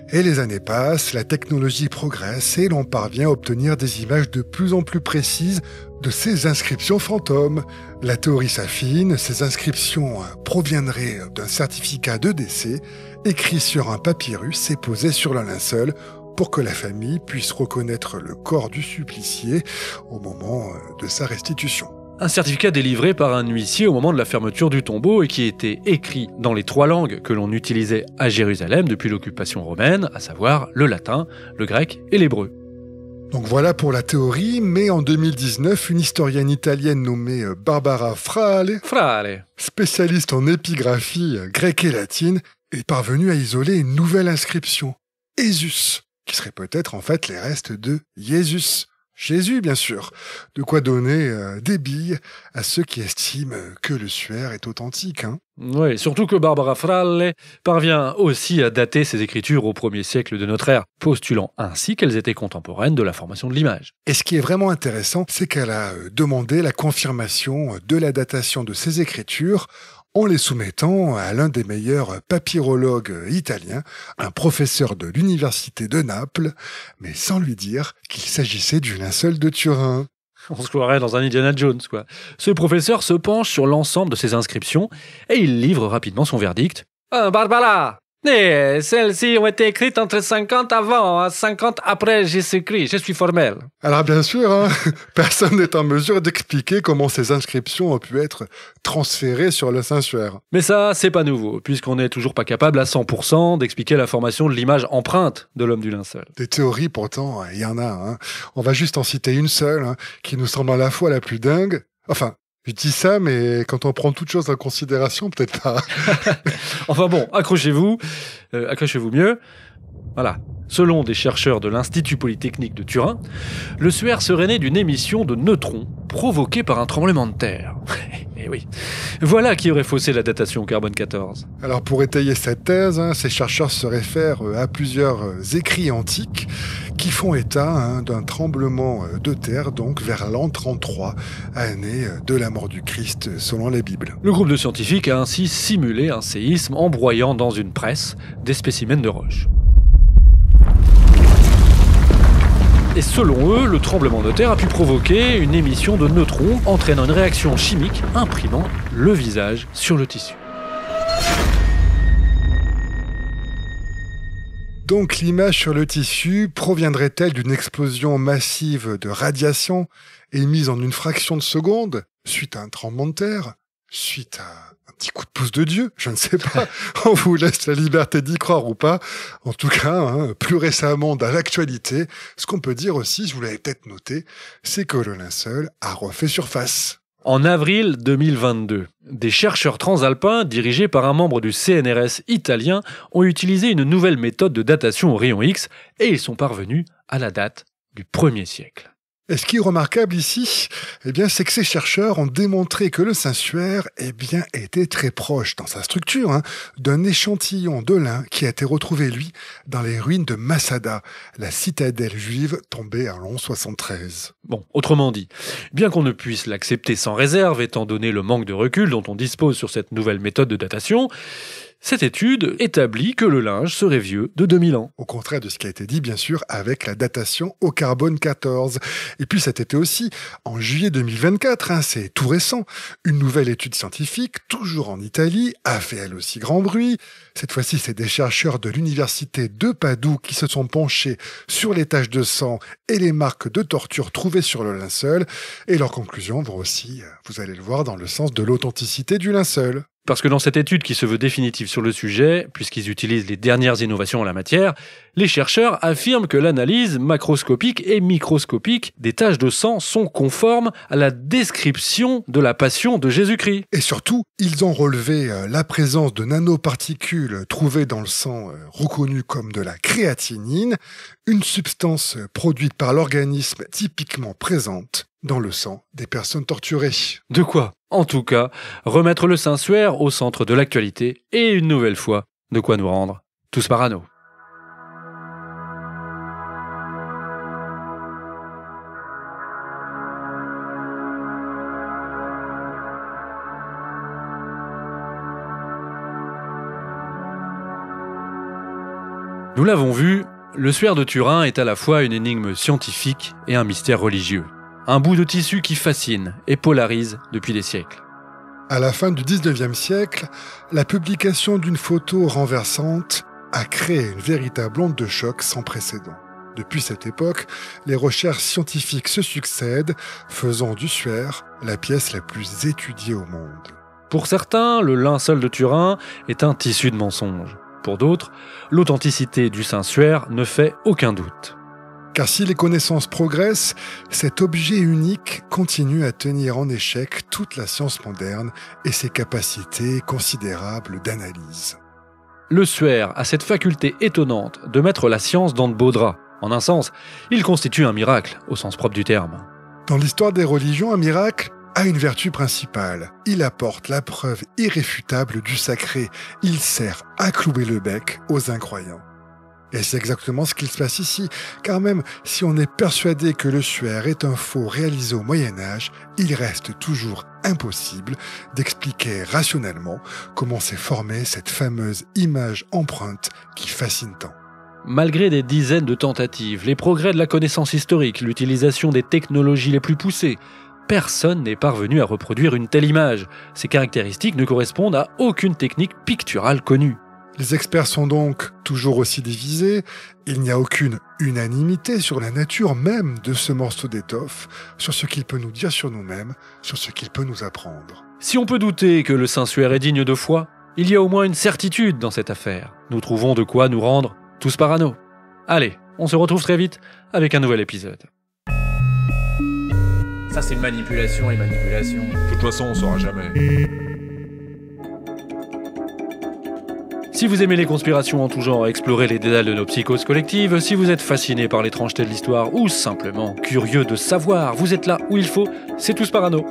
et les années passent, la technologie progresse et l'on parvient à obtenir des images de plus en plus précises de ces inscriptions fantômes. La théorie s'affine, ces inscriptions proviendraient d'un certificat de décès écrit sur un papyrus et posé sur le linceul pour que la famille puisse reconnaître le corps du supplicié au moment de sa restitution. Un certificat délivré par un huissier au moment de la fermeture du tombeau et qui était écrit dans les 3 langues que l'on utilisait à Jérusalem depuis l'occupation romaine, à savoir le latin, le grec et l'hébreu. Donc voilà pour la théorie, mais en 2019, une historienne italienne nommée Barbara Frale, spécialiste en épigraphie grecque et latine, est parvenue à isoler une nouvelle inscription, Jésus, qui serait peut-être en fait les restes de Jésus. Jésus, bien sûr. De quoi donner des billes à ceux qui estiment que le suaire est authentique. Oui, surtout que Barbara Frale parvient aussi à dater ses écritures au 1er siècle de notre ère, postulant ainsi qu'elles étaient contemporaines de la formation de l'image. Et ce qui est vraiment intéressant, c'est qu'elle a demandé la confirmation de la datation de ses écritures en les soumettant à l'un des meilleurs papyrologues italiens, un professeur de l'université de Naples, mais sans lui dire qu'il s'agissait du linceul de Turin. On se croirait dans un Indiana Jones, quoi. Ce professeur se penche sur l'ensemble de ces inscriptions et il livre rapidement son verdict. « Barbara, Et celles-ci ont été écrites entre 50 avant et 50 après Jésus-Christ. Je suis formel. Alors bien sûr, hein, personne n'est en mesure d'expliquer comment ces inscriptions ont pu être transférées sur le Saint-Suaire. Mais ça, c'est pas nouveau, puisqu'on n'est toujours pas capable à 100% d'expliquer la formation de l'image empreinte de l'homme du linceul. Des théories, pourtant, il y en a. Hein. On va juste en citer une seule, hein, qui nous semble à la fois la plus dingue. Enfin, je dis ça, mais quand on prend toute chose en considération, peut-être pas. Enfin bon, accrochez-vous mieux. Voilà. Selon des chercheurs de l'Institut Polytechnique de Turin, le suaire serait né d'une émission de neutrons provoquée par un tremblement de terre. Et oui. Voilà qui aurait faussé la datation au carbone 14. Alors pour étayer cette thèse, hein, ces chercheurs se réfèrent à plusieurs écrits antiques qui font état d'un tremblement de terre, donc vers l'an 33, année de la mort du Christ selon la Bible. Le groupe de scientifiques a ainsi simulé un séisme en broyant dans une presse des spécimens de roche. Et selon eux, le tremblement de terre a pu provoquer une émission de neutrons entraînant une réaction chimique imprimant le visage sur le tissu. Donc l'image sur le tissu proviendrait-elle d'une explosion massive de radiation émise en une fraction de seconde suite à un tremblement de terre, suite à un petit coup de pouce de Dieu, je ne sais pas, on vous laisse la liberté d'y croire ou pas. En tout cas, hein, plus récemment dans l'actualité, ce qu'on peut dire aussi, je vous l'avais peut-être noté, c'est que le linceul a refait surface. En avril 2022, des chercheurs transalpins dirigés par un membre du CNRS italien ont utilisé une nouvelle méthode de datation au rayon X et ils sont parvenus à la date du 1er siècle. Et ce qui est remarquable ici, c'est que ces chercheurs ont démontré que le Saint-Suaire était très proche dans sa structure d'un échantillon de lin qui a été retrouvé, lui, dans les ruines de Masada, la citadelle juive tombée en l'an 73. Bon, autrement dit, bien qu'on ne puisse l'accepter sans réserve, étant donné le manque de recul dont on dispose sur cette nouvelle méthode de datation, cette étude établit que le linge serait vieux de 2000 ans. Au contraire de ce qui a été dit, bien sûr, avec la datation au carbone 14. Et puis cet été aussi, en juillet 2024, c'est tout récent, une nouvelle étude scientifique, toujours en Italie, a fait elle aussi grand bruit. Cette fois-ci, c'est des chercheurs de l'université de Padoue qui se sont penchés sur les taches de sang et les marques de torture trouvées sur le linceul. Et leurs conclusions vont aussi, vous allez le voir, dans le sens de l'authenticité du linceul. Parce que dans cette étude qui se veut définitive sur le sujet, puisqu'ils utilisent les dernières innovations en la matière, les chercheurs affirment que l'analyse macroscopique et microscopique des taches de sang sont conformes à la description de la passion de Jésus-Christ. Et surtout, ils ont relevé la présence de nanoparticules trouvées dans le sang reconnues comme de la créatinine, une substance produite par l'organisme typiquement présente dans le sang des personnes torturées. De quoi, en tout cas, remettre le Saint-Suaire au centre de l'actualité et une nouvelle fois, de quoi nous rendre tous parano. Nous l'avons vu, le suaire de Turin est à la fois une énigme scientifique et un mystère religieux. Un bout de tissu qui fascine et polarise depuis des siècles. À la fin du 19e siècle, la publication d'une photo renversante a créé une véritable onde de choc sans précédent. Depuis cette époque, les recherches scientifiques se succèdent, faisant du suaire la pièce la plus étudiée au monde. Pour certains, le linceul de Turin est un tissu de mensonge. Pour d'autres, l'authenticité du Saint-Suaire ne fait aucun doute. Car si les connaissances progressent, cet objet unique continue à tenir en échec toute la science moderne et ses capacités considérables d'analyse. Le suaire a cette faculté étonnante de mettre la science dans de beaux draps. En un sens, il constitue un miracle, au sens propre du terme. Dans l'histoire des religions, un miracle a une vertu principale. Il apporte la preuve irréfutable du sacré. Il sert à clouer le bec aux incroyants. Et c'est exactement ce qu'il se passe ici, car même si on est persuadé que le suaire est un faux réalisé au Moyen-Âge, il reste toujours impossible d'expliquer rationnellement comment s'est formée cette fameuse image empreinte qui fascine tant. Malgré des dizaines de tentatives, les progrès de la connaissance historique, l'utilisation des technologies les plus poussées, personne n'est parvenu à reproduire une telle image. Ces caractéristiques ne correspondent à aucune technique picturale connue. Les experts sont donc toujours aussi divisés. Il n'y a aucune unanimité sur la nature même de ce morceau d'étoffe, sur ce qu'il peut nous dire sur nous-mêmes, sur ce qu'il peut nous apprendre. Si on peut douter que le Saint-Suaire est digne de foi, il y a au moins une certitude dans cette affaire. Nous trouvons de quoi nous rendre tous parano. Allez, on se retrouve très vite avec un nouvel épisode. Ça c'est manipulation et manipulation. De toute façon, on saura jamais. Si vous aimez les conspirations en tout genre, explorer les dédales de nos psychoses collectives, si vous êtes fasciné par l'étrangeté de l'histoire ou simplement curieux de savoir, vous êtes là où il faut, c'est Tous Parano.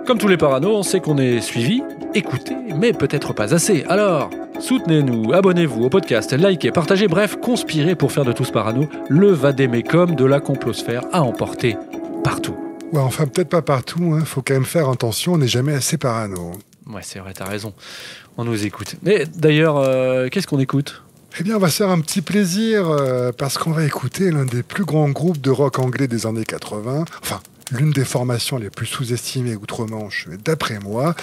Comme tous les paranos, on sait qu'on est suivi, écouté, mais peut-être pas assez. Alors, soutenez-nous, abonnez-vous au podcast, likez, partagez, bref, conspirez pour faire de Tous Parano le vadémécum de la complosphère à emporter partout. Ouais, enfin peut-être pas partout, hein. Faut quand même faire attention, on n'est jamais assez parano. Ouais, c'est vrai, t'as raison. On nous écoute. Mais d'ailleurs, qu'est-ce qu'on écoute ? Eh bien, on va se faire un petit plaisir parce qu'on va écouter l'un des plus grands groupes de rock anglais des années 80. Enfin, l'une des formations les plus sous-estimées outre-Manche, d'après moi,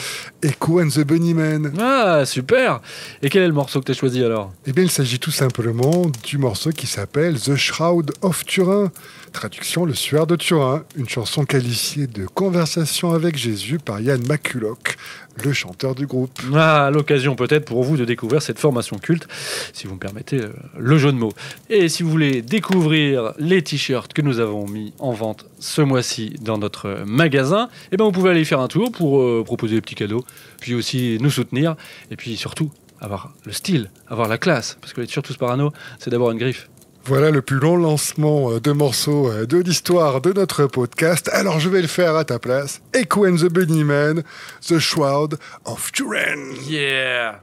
Echo and the Bunnymen. Ah, super ! Et quel est le morceau que t'as choisi alors ? Eh bien, il s'agit tout simplement du morceau qui s'appelle The Shroud of Turin. Traduction, le suaire de Turin. Une chanson qualifiée de conversation avec Jésus par Ian McCulloch, le chanteur du groupe. Ah, l'occasion peut-être pour vous de découvrir cette formation culte, si vous me permettez le jeu de mots. Et si vous voulez découvrir les t-shirts que nous avons mis en vente ce mois-ci dans notre magasin, eh ben vous pouvez aller y faire un tour pour proposer des petits cadeaux, puis aussi nous soutenir, et puis surtout avoir le style, avoir la classe, parce que les t-shirts Tous Parano, c'est d'abord une griffe. Voilà le plus long lancement de morceaux de l'histoire de notre podcast. Alors je vais le faire à ta place. Echo and the Bunnymen, The Shroud of Turin. Yeah!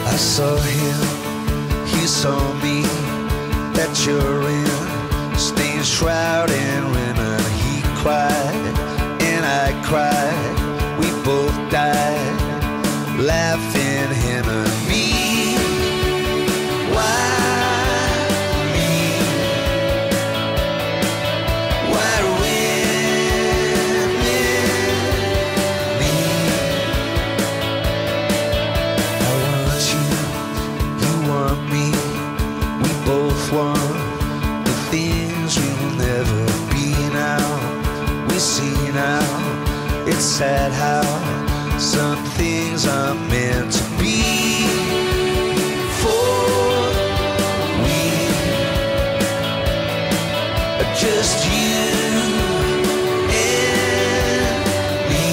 I saw him, he saw me, that you're in stained shroud and women. He cried and I cried, we both died, laughing him and me. Why me? Why women me? I want you, you want me, we both want the things we will never be now. We see now, it's sad how some things are meant to be. For we are just you and me.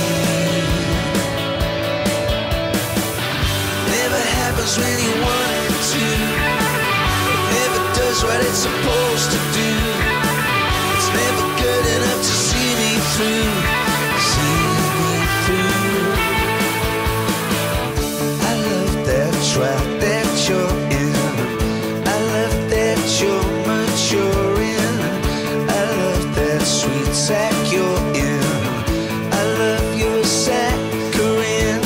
Never happens when you want it to. It never does what it's supposed to do. It's never good enough to see me through. See me through. I love that trap that you're in. I love that you're maturing. I love that sweet sack you're in. I love your saccharine.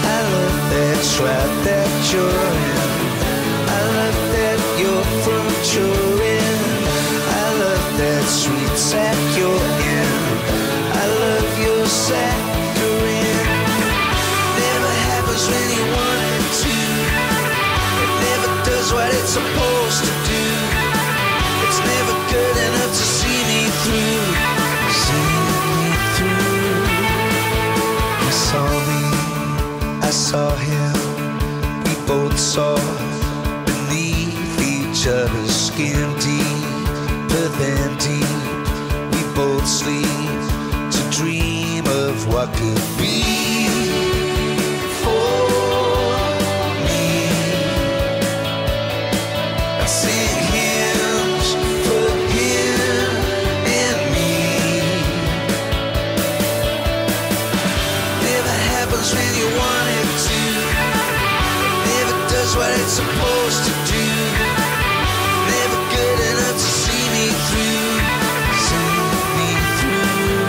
I love that trap that you're in. I love that you're from Turin. I love that sweet sack you're in. I love your saccharine. Never happens when you want it to. It never does what it's supposed to do. It's never good enough to see me through. See me through. He saw me, I saw him. We both saw beneath each other's skin, deeper than deep. We both sleep to dream of what could be. For me, I sing hymns for him and me. Never happens when you want it to. It never does what it's supposed to do. Never good enough to see me through. See me through.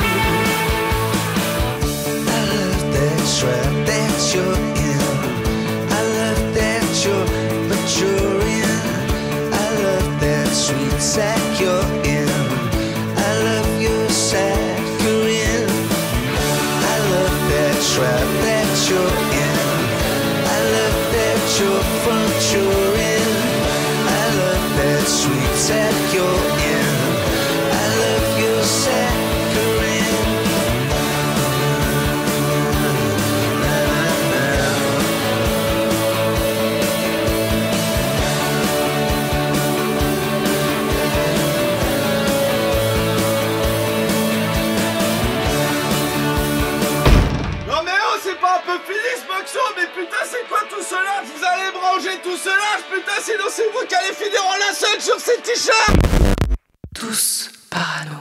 you're in. I love that you're frontouring. I love that sweet sack you're in. I love your saccharine. Non mais oh, c'est pas un peu fini ce boxon? Mais putain, c'est quoi tout cela? Vous allez me ranger tout cela? Putain, sinon c'est vous qui allez finir en linceul sur ces t-shirts. Tous parano.